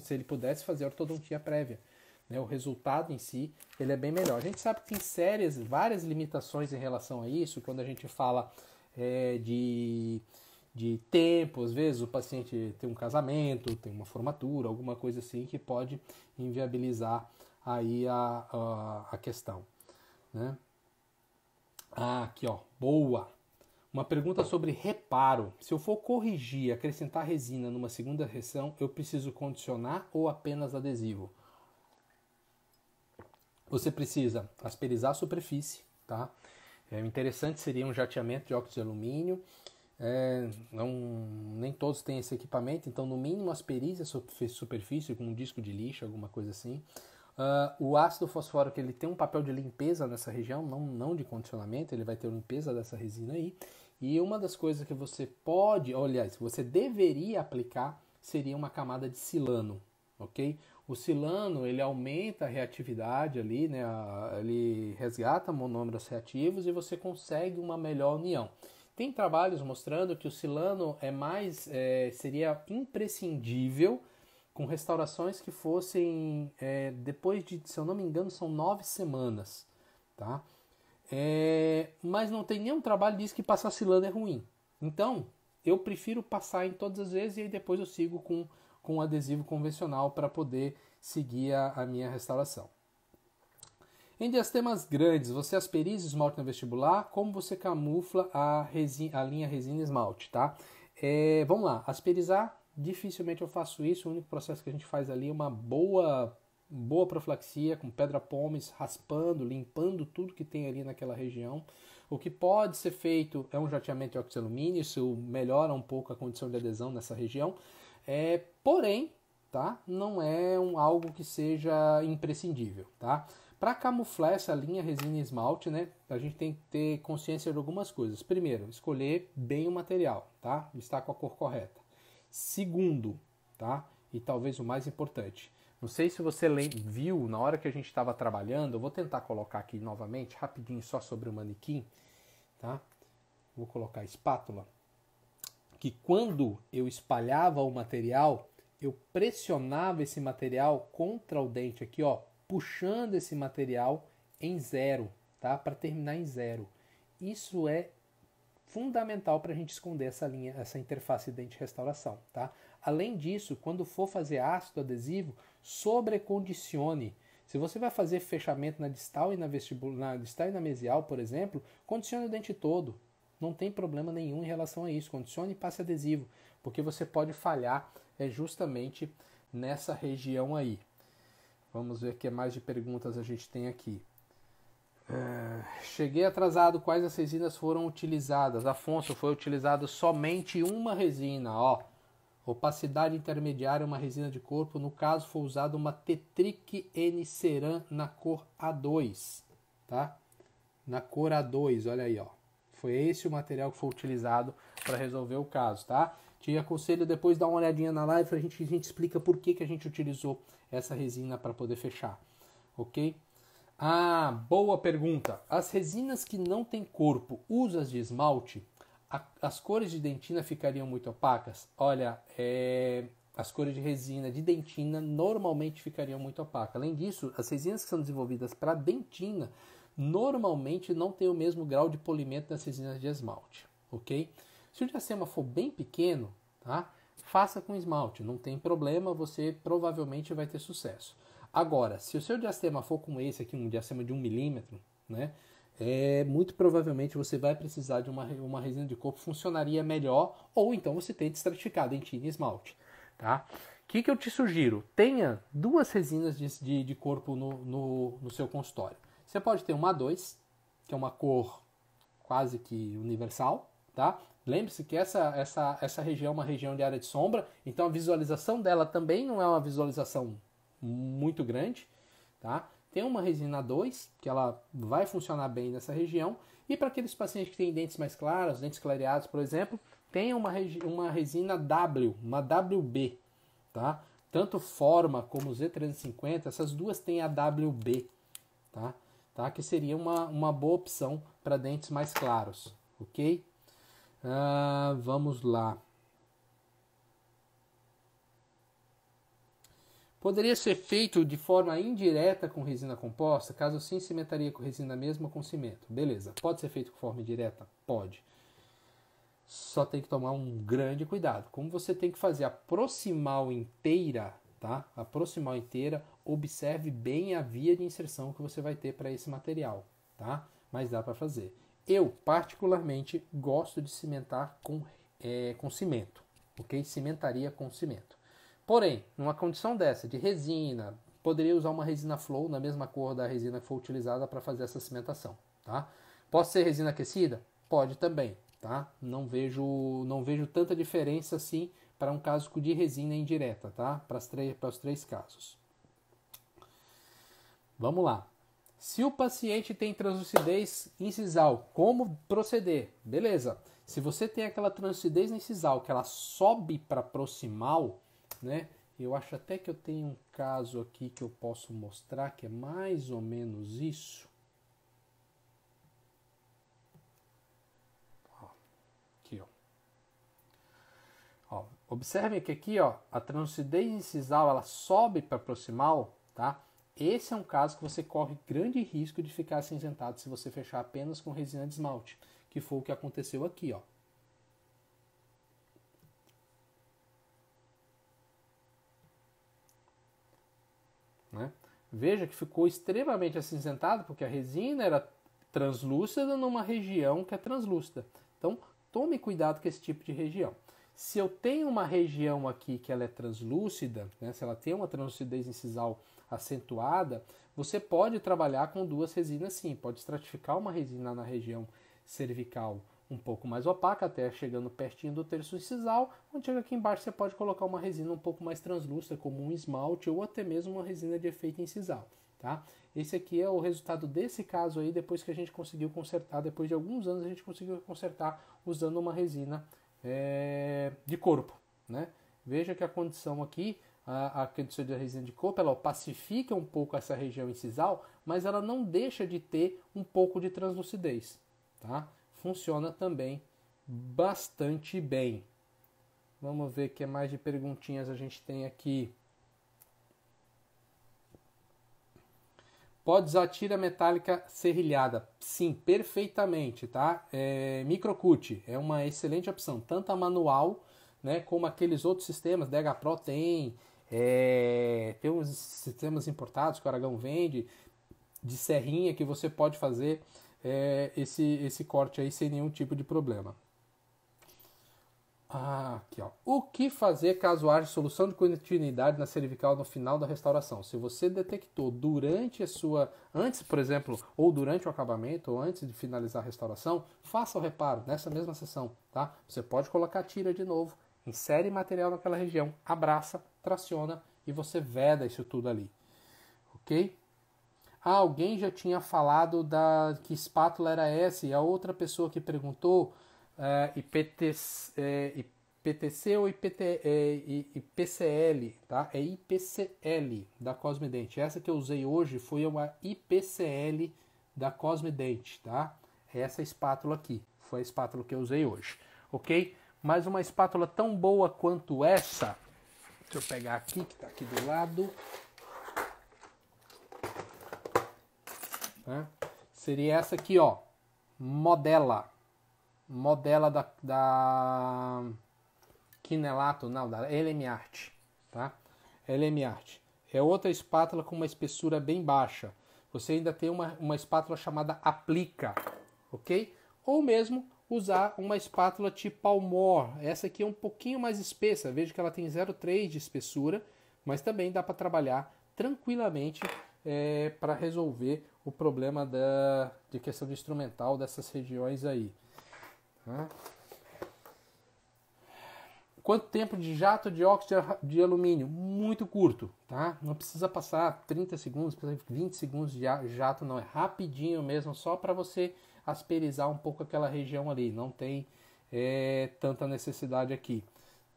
se ele pudesse fazer ortodontia prévia, né? O resultado em si ele é bem melhor. A gente sabe que tem várias limitações em relação a isso, quando a gente fala de tempo. Às vezes o paciente tem um casamento, tem uma formatura, alguma coisa assim que pode inviabilizar aí a questão, né? Aqui, ó, boa! Uma pergunta sobre reparo. Se eu for corrigir, acrescentar resina numa segunda reação, eu preciso condicionar ou apenas adesivo? Você precisa asperizar a superfície, tá? O interessante seria um jateamento de óxido de alumínio. Nem todos têm esse equipamento, então no mínimo asperize a superfície com um disco de lixo, alguma coisa assim. O ácido fosfórico ele tem um papel de limpeza nessa região, não de condicionamento, ele vai ter limpeza dessa resina aí. E uma das coisas que você pode, aliás, você deveria aplicar seria uma camada de silano, ok? O silano ele aumenta a reatividade ali, né? Ele resgata monômeros reativos e você consegue uma melhor união. Tem trabalhos mostrando que o silano seria imprescindível com restaurações que fossem depois de, se eu não me engano, são 9 semanas, tá? Mas não tem nenhum trabalho que diz que passar silano é ruim. Então, eu prefiro passar em todas as vezes e aí depois eu sigo com adesivo convencional para poder seguir a minha restauração. Em diastemas grandes, você asperiza esmalte no vestibular? Como você camufla a linha resina esmalte, tá? Vamos lá, asperizar, dificilmente eu faço isso. O único processo que a gente faz ali é uma boa profilaxia com pedra pómez, raspando, limpando tudo que tem ali naquela região. O que pode ser feito é um jateamento de óxido de alumínio, isso melhora um pouco a condição de adesão nessa região. Porém, tá? Não é algo que seja imprescindível, tá? Para camuflar essa linha resina e esmalte, né, a gente tem que ter consciência de algumas coisas. Primeiro, escolher bem o material, tá? Estar com a cor correta. Segundo, tá? E talvez o mais importante, não sei se você viu na hora que a gente estava trabalhando, eu vou tentar colocar aqui novamente, rapidinho, só sobre o manequim, tá? Vou colocar a espátula. Que quando eu espalhava o material, eu pressionava esse material contra o dente aqui, ó, puxando esse material em zero, tá? Para terminar em zero. Isso é fundamental para a gente esconder essa interface dente-restauração, tá? Além disso, quando for fazer ácido adesivo, sobrecondicione. Se você vai fazer fechamento na distal e na distal e na mesial, por exemplo, condicione o dente todo. Não tem problema nenhum em relação a isso. Condicione e passe adesivo, porque você pode falhar justamente nessa região aí. Vamos ver o que mais de perguntas a gente tem aqui. Cheguei atrasado. Quais as resinas foram utilizadas? Afonso, foi utilizado somente uma resina. Ó, opacidade intermediária, uma resina de corpo. No caso, foi usada uma Tetric N-Ceram na cor A2. Tá? Na cor A2, olha aí, ó. Foi esse o material que foi utilizado para resolver o caso, tá? Te aconselho depois dar uma olhadinha na live, a gente explica por que a gente utilizou essa resina para poder fechar, ok? Boa pergunta. As resinas que não têm corpo, usas de esmalte, as cores de dentina ficariam muito opacas? Olha, as cores de resina de dentina normalmente ficariam muito opacas. Além disso, as resinas que são desenvolvidas para dentina normalmente não tem o mesmo grau de polimento das resinas de esmalte, ok? Se o diastema for bem pequeno, tá? Faça com esmalte, não tem problema, você provavelmente vai ter sucesso. Agora, se o seu diastema for como esse aqui, um diastema de 1 milímetro, né? Muito provavelmente você vai precisar de uma resina de corpo, funcionaria melhor, ou então você tenta estratificar dentina e esmalte, tá? O que eu te sugiro? Tenha 2 resinas de corpo no seu consultório. Você pode ter uma A2, que é uma cor quase que universal, tá? Lembre-se que essa região é uma região de área de sombra, então a visualização dela também não é uma visualização muito grande, tá? Tem uma resina A2, que ela vai funcionar bem nessa região, e para aqueles pacientes que têm dentes mais claros, dentes clareados, por exemplo, tem uma resina W, uma WB, tá? Tanto Forma como Z350, essas duas têm a WB, tá? Que seria uma boa opção para dentes mais claros, ok? Vamos lá. Poderia ser feito de forma indireta com resina composta? Caso sim, cimentaria com resina mesmo ou com cimento? Beleza. Pode ser feito de forma indireta? Pode. Só tem que tomar um grande cuidado. Como você tem que fazer a proximal inteira, tá? A proximal inteira, observe bem a via de inserção que você vai ter para esse material, tá? Mas dá para fazer. Eu, particularmente, gosto de cimentar com cimento, ok? Cimentaria com cimento. Porém, numa condição dessa, de resina, poderia usar uma resina flow na mesma cor da resina que foi utilizada para fazer essa cimentação, tá? Pode ser resina aquecida? Pode também, tá? Não vejo tanta diferença assim para um caso de resina indireta, tá? Para os três casos. Vamos lá. Se o paciente tem translucidez incisal, como proceder? Beleza. Se você tem aquela translucidez incisal que ela sobe para proximal, né? Eu acho até que eu tenho um caso aqui que eu posso mostrar que é mais ou menos isso. Aqui, ó. Observem que aqui, ó, a translucidez incisal ela sobe para proximal, tá? Esse é um caso que você corre grande risco de ficar acinzentado se você fechar apenas com resina de esmalte, que foi o que aconteceu aqui, ó. Né? Veja que ficou extremamente acinzentado porque a resina era translúcida numa região que é translúcida. Então, tome cuidado com esse tipo de região. Se eu tenho uma região aqui que ela é translúcida, né, se ela tem uma translucidez incisal acentuada, você pode trabalhar com duas resinas sim. Pode estratificar uma resina na região cervical um pouco mais opaca, até chegando pertinho do terço incisal. Quando chega aqui embaixo, você pode colocar uma resina um pouco mais translúcida, como um esmalte ou até mesmo uma resina de efeito incisal. Tá? Esse aqui é o resultado desse caso aí, depois que a gente conseguiu consertar, depois de alguns anos a gente conseguiu consertar usando uma resina de corpo. Né? Veja que a condição aqui, a condição da resina de corpo, ela opacifica um pouco essa região incisal, mas ela não deixa de ter um pouco de translucidez. Tá? Funciona também bastante bem. Vamos ver o que mais de perguntinhas a gente tem aqui. Pode usar tira metálica serrilhada? Sim, perfeitamente, tá? Microcut é uma excelente opção, tanto a manual, né, como aqueles outros sistemas, DH Pro tem uns sistemas importados que o Aragão vende, de serrinha, que você pode fazer esse corte aí sem nenhum tipo de problema. Aqui, ó. O que fazer caso haja solução de continuidade na cervical no final da restauração? Se você detectou durante antes, por exemplo, ou durante o acabamento, ou antes de finalizar a restauração, faça o reparo nessa mesma sessão, tá? Você pode colocar a tira de novo, insere material naquela região, abraça, traciona e você veda isso tudo ali, ok? Alguém já tinha falado que espátula era essa e a outra pessoa que perguntou IPTC ou IPCL, tá? É IPCL da Cosmedent. Essa que eu usei hoje foi uma IPCL da Cosmedent, tá? Essa espátula aqui foi a espátula que eu usei hoje, ok? Mas uma espátula tão boa quanto essa, deixa eu pegar aqui, que está aqui do lado, né? Seria essa aqui, ó, Modela da Quinelato, não, da LM Art, tá? LM Art. É outra espátula com uma espessura bem baixa. Você ainda tem uma espátula chamada Aplica, ok? Ou mesmo usar uma espátula tipo Almor. Essa aqui é um pouquinho mais espessa. Veja que ela tem 0,3 de espessura, mas também dá para trabalhar tranquilamente para resolver o problema de questão de instrumental dessas regiões aí. Tá? Quanto tempo de jato de óxido de alumínio? Muito curto, tá? Não precisa passar 30 segundos, 20 segundos de jato, não. É rapidinho mesmo, só para você asperizar um pouco aquela região ali. Não tem tanta necessidade aqui.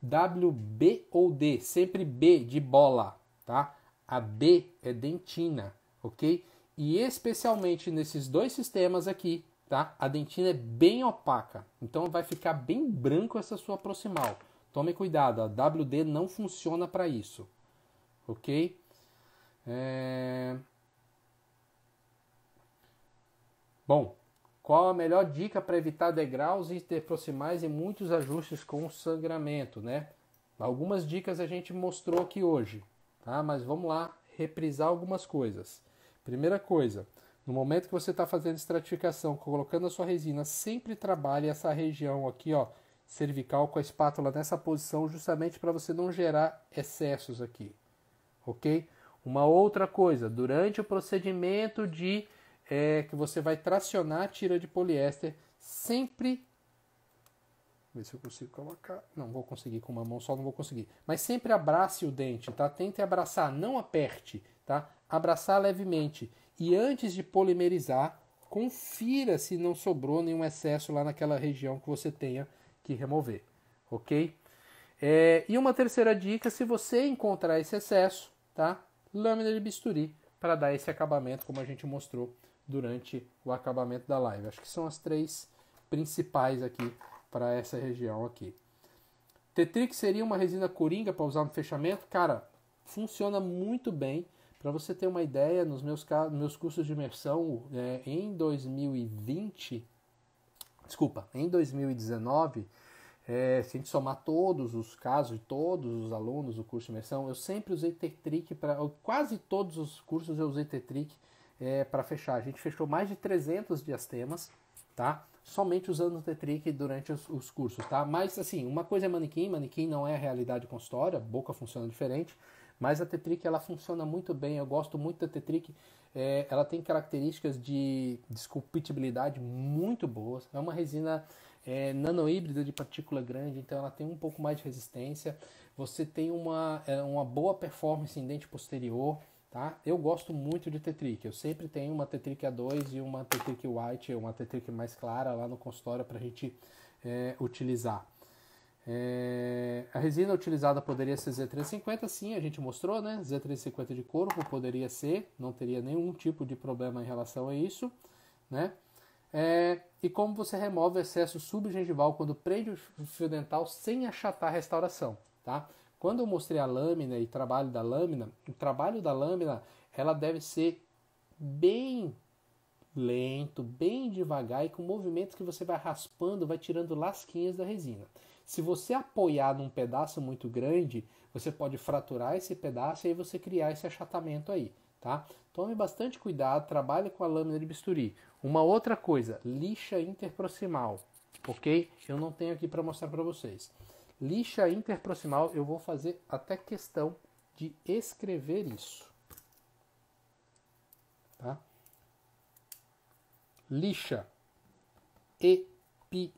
W, B ou D? Sempre B de bola, tá? A B é dentina, ok? E especialmente nesses dois sistemas aqui, tá? A dentina é bem opaca, então vai ficar bem branco essa sua proximal. Tome cuidado, a WD não funciona para isso, ok? Bom, Qual a melhor dica para evitar degraus interproximais e muitos ajustes com sangramento, né? Algumas dicas a gente mostrou aqui hoje, tá? Mas vamos lá reprisar algumas coisas. Primeira coisa, no momento que você está fazendo estratificação, colocando a sua resina, sempre trabalhe essa região aqui, ó, cervical, com a espátula nessa posição, justamente para você não gerar excessos aqui, ok? Uma outra coisa, durante o procedimento de que você vai tracionar a tira de poliéster, sempre... Ver se eu consigo colocar. Não vou conseguir com uma mão só, não vou conseguir. Mas sempre abrace o dente, tá? Tente abraçar, não aperte, tá? Abraçar levemente. E antes de polimerizar, confira se não sobrou nenhum excesso lá naquela região que você tenha que remover, ok? E uma terceira dica, se você encontrar esse excesso, tá? Lâmina de bisturi para dar esse acabamento, como a gente mostrou durante o acabamento da live. Acho que são as três principais aqui para essa região aqui. Tetrix seria uma resina coringa para usar no fechamento? Cara, funciona muito bem. Para você ter uma ideia, nos meus cursos de imersão em 2019, se a gente somar todos os casos de todos os alunos do curso de imersão, eu sempre usei Tetric para... Quase todos os cursos eu usei Tetric para fechar. A gente fechou mais de 300 diastemas, tá? Somente usando o Tetric durante os cursos, tá? Mas, assim, uma coisa é manequim não é a realidade consultória, a boca funciona diferente, mas a Tetric, ela funciona muito bem, eu gosto muito da Tetric, ela tem características de esculptibilidade muito boas, é uma resina nanohíbrida de partícula grande, então ela tem um pouco mais de resistência, você tem uma boa performance em dente posterior, tá? Eu gosto muito de Tetric, eu sempre tenho uma Tetric A2 e uma Tetric White, uma Tetric mais clara lá no consultório para a gente utilizar. A resina utilizada poderia ser Z350, sim, a gente mostrou, né? Z350 de corpo poderia ser, não teria nenhum tipo de problema em relação a isso, né? E como você remove o excesso subgengival quando prende o fio dental sem achatar a restauração, tá? Quando eu mostrei a lâmina e o trabalho da lâmina, ela deve ser bem lento, bem devagar e com movimentos que você vai raspando, vai tirando lasquinhas da resina. Se você apoiar num pedaço muito grande, você pode fraturar esse pedaço e aí você criar esse achatamento aí, tá? Tome bastante cuidado, trabalhe com a lâmina de bisturi. Uma outra coisa, lixa interproximal, ok? Eu não tenho aqui para mostrar para vocês. Lixa interproximal, eu vou fazer até questão de escrever isso, tá? Lixa Epitex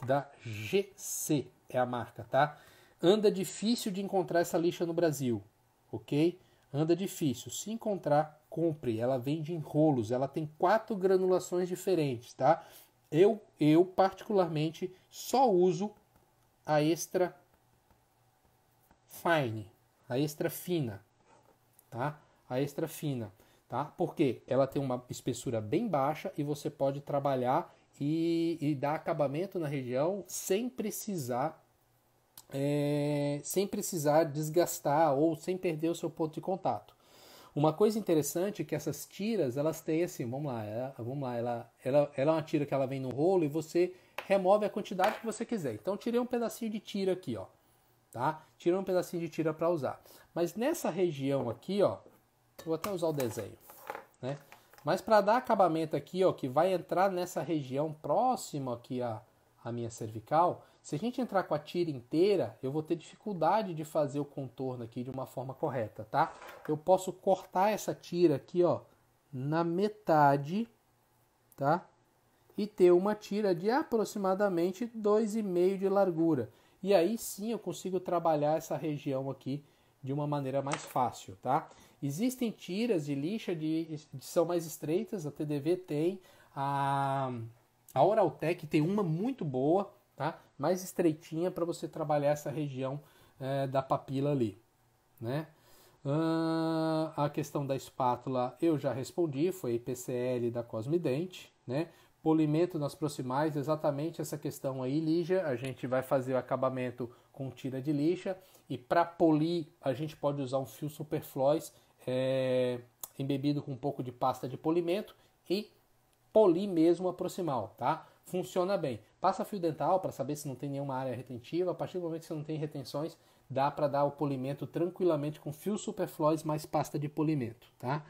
da GC é a marca, tá? Anda difícil de encontrar essa lixa no Brasil, ok? Anda difícil. Se encontrar, compre. Ela vende em rolos. Ela tem 4 granulações diferentes, tá? Eu particularmente só uso a extra fine, a extra fina, tá? A extra fina, tá? Porque ela tem uma espessura bem baixa e você pode trabalhar e dar acabamento na região sem precisar desgastar ou sem perder o seu ponto de contato. Uma coisa interessante é que essas tiras, elas têm assim, ela é uma tira que ela vem no rolo e você remove a quantidade que você quiser. Então, tirei um pedacinho de tira aqui, ó, tá? Tirei um pedacinho de tira para usar. Mas nessa região aqui, ó, vou até usar o desenho, né? Mas para dar acabamento aqui, ó, que vai entrar nessa região próxima aqui à minha cervical, se a gente entrar com a tira inteira, eu vou ter dificuldade de fazer o contorno aqui de uma forma correta, tá? Eu posso cortar essa tira aqui, ó, na metade, tá? E ter uma tira de aproximadamente 2,5 de largura. E aí sim eu consigo trabalhar essa região aqui de uma maneira mais fácil, tá? Existem tiras de lixa que são mais estreitas, a TDV tem, a Oraltec tem uma muito boa, tá? Mais estreitinha para você trabalhar essa região da papila ali, né? A questão da espátula eu já respondi, foi IPCL da Cosmident, né? Polimento nas proximais, exatamente essa questão aí, Lígia, a gente vai fazer o acabamento com tira de lixa e para polir a gente pode usar um fio Superfloss embebido com um pouco de pasta de polimento e polir mesmo a proximal, tá? Funciona bem. Passa fio dental para saber se não tem nenhuma área retentiva. A partir do momento que você não tem retenções, dá para dar o polimento tranquilamente com fio superflóis mais pasta de polimento, tá?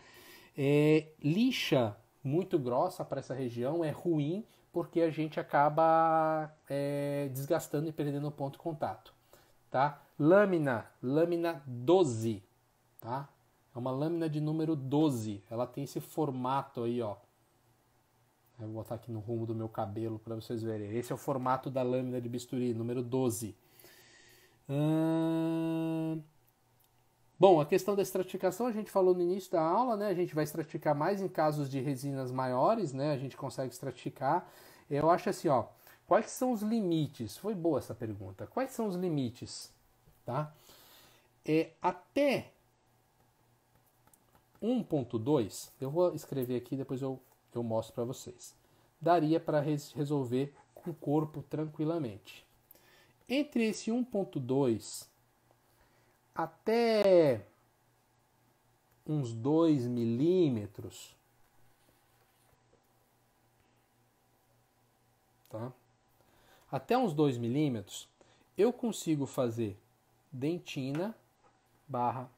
Lixa muito grossa para essa região é ruim porque a gente acaba desgastando e perdendo o ponto de contato, tá? Lâmina 12, tá? É uma lâmina de número 12. Ela tem esse formato aí, ó. Eu vou botar aqui no rumo do meu cabelo para vocês verem. Esse é o formato da lâmina de bisturi, número 12. Bom, a questão da estratificação a gente falou no início da aula, né? A gente vai estratificar mais em casos de resinas maiores, né? A gente consegue estratificar. Eu acho assim, ó. Quais são os limites? Foi boa essa pergunta. Quais são os limites? Tá? Até 1.2, eu vou escrever aqui, depois eu mostro para vocês. Daria para resolver com o corpo tranquilamente. Entre esse 1.2 até uns 2 milímetros, tá? Até uns 2 milímetros, eu consigo fazer dentina barra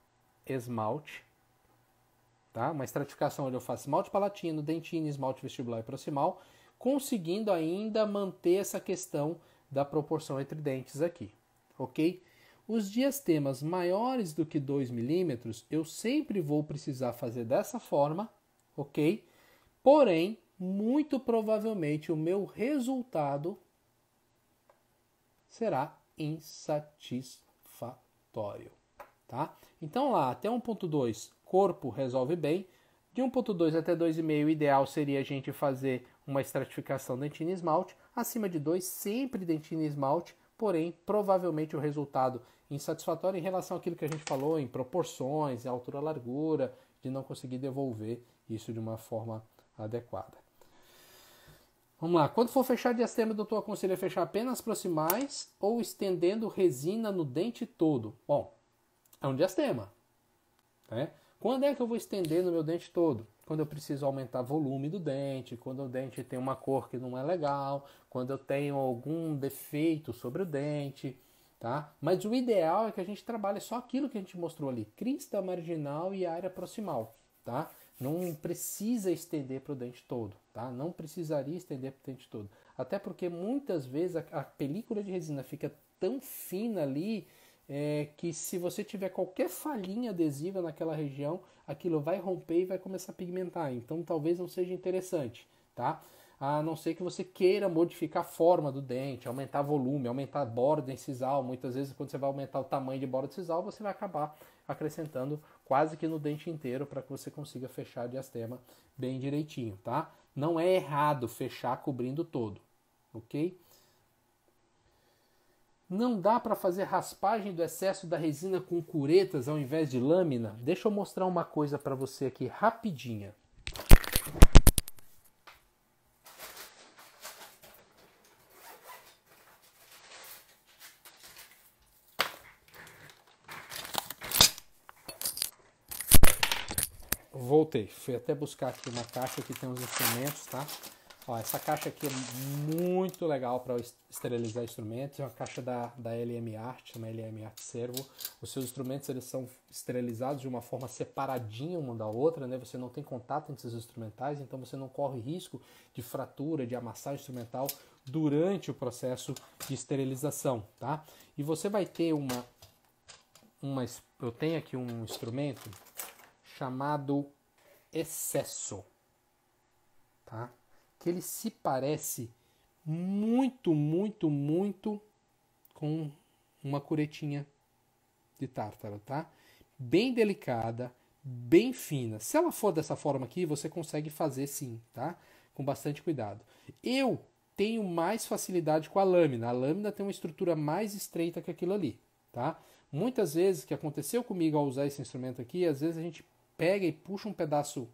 esmalte, tá? Uma estratificação onde eu faço esmalte palatino, dentina, esmalte vestibular e proximal, conseguindo ainda manter essa questão da proporção entre dentes aqui, ok? Os diastemas maiores do que 2 milímetros, eu sempre vou precisar fazer dessa forma, ok? Porém, muito provavelmente o meu resultado será insatisfatório, tá? Então lá, até 1.2, corpo resolve bem. De 1.2 até 2,5, o ideal seria a gente fazer uma estratificação dentina e esmalte. Acima de 2, sempre dentina e esmalte, porém, provavelmente o resultado insatisfatório em relação àquilo que a gente falou, em proporções, em altura-largura, de não conseguir devolver isso de uma forma adequada. Vamos lá, quando for fechar diastema, o doutor aconselha fechar apenas proximais ou estendendo resina no dente todo? Bom, é um diastema, né? Quando é que eu vou estender no meu dente todo? Quando eu preciso aumentar o volume do dente, quando o dente tem uma cor que não é legal, quando eu tenho algum defeito sobre o dente, tá? Mas o ideal é que a gente trabalhe só aquilo que a gente mostrou ali, crista marginal e área proximal, tá? Não precisa estender para o dente todo, tá? Não precisaria estender para o dente todo. Até porque muitas vezes a película de resina fica tão fina ali que se você tiver qualquer falhinha adesiva naquela região, aquilo vai romper e vai começar a pigmentar. Então talvez não seja interessante, tá? A não ser que você queira modificar a forma do dente, aumentar volume, aumentar a borda incisal. Muitas vezes quando você vai aumentar o tamanho de borda incisal, você vai acabar acrescentando quase que no dente inteiro para que você consiga fechar a diastema bem direitinho, tá? Não é errado fechar cobrindo todo, ok? Não dá para fazer raspagem do excesso da resina com curetas ao invés de lâmina? Deixa eu mostrar uma coisa para você aqui rapidinha. Voltei, fui até buscar aqui uma caixa que tem uns instrumentos, tá? Ó, essa caixa aqui é muito legal para esterilizar instrumentos, é uma caixa da LM Art, chama LM Art Servo. Os seus instrumentos eles são esterilizados de uma forma separadinha uma da outra, né? Você não tem contato entre os instrumentais, então você não corre risco de fratura, de amassar o instrumental durante o processo de esterilização, tá? E você vai ter eu tenho aqui um instrumento chamado Excesso, tá? Que ele se parece muito com uma curetinha de tártaro, tá? Bem delicada, bem fina. Se ela for dessa forma aqui, você consegue fazer sim, tá? Com bastante cuidado. Eu tenho mais facilidade com a lâmina. A lâmina tem uma estrutura mais estreita que aquilo ali, tá? Muitas vezes, o que aconteceu comigo ao usar esse instrumento aqui, às vezes a gente pega e puxa um pedaço,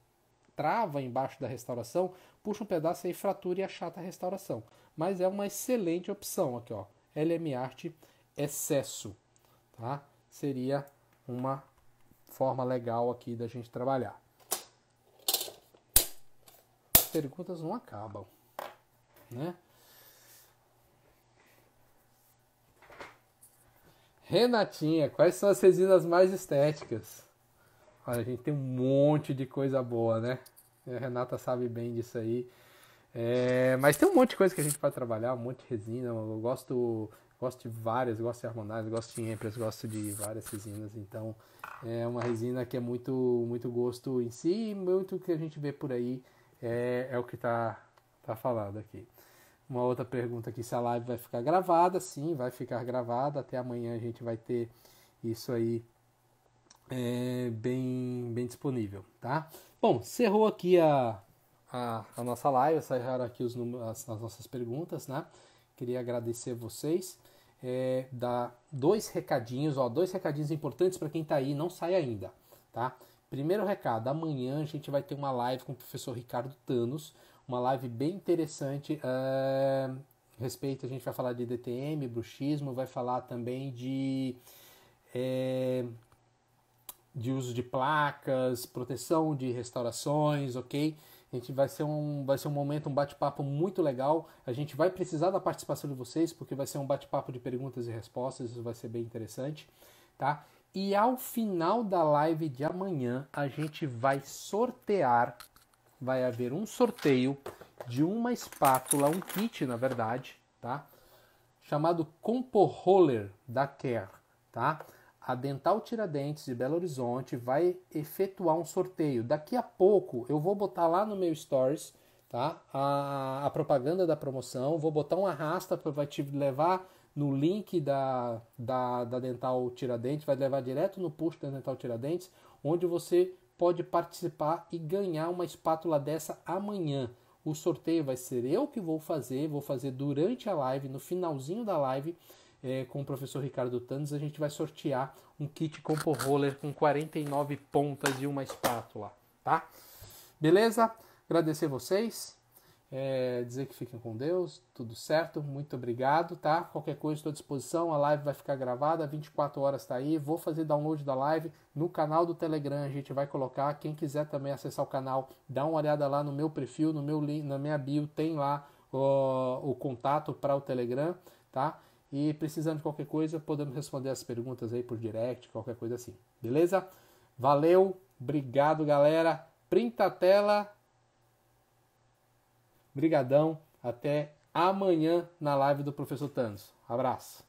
trava embaixo da restauração, puxa um pedaço aí, fratura e achata a restauração. Mas é uma excelente opção aqui, ó. LM Art Excesso, tá? Seria uma forma legal aqui da gente trabalhar. perguntas não acabam, né? Renatinha, quais são as resinas mais estéticas? Olha, a gente tem um monte de coisa boa, né? A Renata sabe bem disso aí. Mas tem um monte de coisa que a gente pode trabalhar, um monte de resina. Eu gosto de várias, gosto de Harmonize, gosto de Empress, gosto de várias resinas. Então, é uma resina que é muito, muito gosto em si e muito que a gente vê por aí é o que tá falando aqui. Uma outra pergunta aqui, se a live vai ficar gravada. Sim, vai ficar gravada. Até amanhã a gente vai ter isso aí bem disponível, tá? Bom, encerrou aqui a nossa live, saíram aqui as nossas perguntas, né? Queria agradecer vocês. Dar dois recadinhos importantes para quem está aí, não sai ainda, tá? Primeiro recado, amanhã a gente vai ter uma live com o professor Ricardo Thanos, uma live bem interessante respeito, a gente vai falar de DTM, bruxismo, vai falar também de uso de placas, proteção de restaurações, ok? A gente vai ser um momento, um bate-papo muito legal. A gente vai precisar da participação de vocês, porque vai ser um bate-papo de perguntas e respostas, isso vai ser bem interessante, tá? E ao final da live de amanhã, a gente vai sortear, vai haver um sorteio de uma espátula, um kit, na verdade, tá? Chamado Compo Roller da Care, tá? A Dental Tiradentes de Belo Horizonte vai efetuar um sorteio. Daqui a pouco eu vou botar lá no meu Stories, tá? A propaganda da promoção. Vou botar um arrasta para vai te levar no link da Dental Tiradentes, vai levar direto no post da Dental Tiradentes, onde você pode participar e ganhar uma espátula dessa amanhã. O sorteio vai ser eu que vou fazer durante a live, no finalzinho da live, com o professor Ricardo Thanos, a gente vai sortear um kit Compo Roller com 49 pontas e uma espátula, tá? Beleza? Agradecer vocês, dizer que fiquem com Deus, tudo certo, muito obrigado, tá? Qualquer coisa estou à disposição, a live vai ficar gravada, 24 horas tá aí, vou fazer download da live no canal do Telegram, a gente vai colocar, quem quiser também acessar o canal, dá uma olhada lá no meu perfil, no meu link, na minha bio, tem lá o contato para o Telegram, tá? E precisando de qualquer coisa, podemos responder as perguntas aí por direct, qualquer coisa assim. Beleza? Valeu, obrigado galera. Printa a tela. Brigadão. Até amanhã na live do Professor Thanos. Abraço.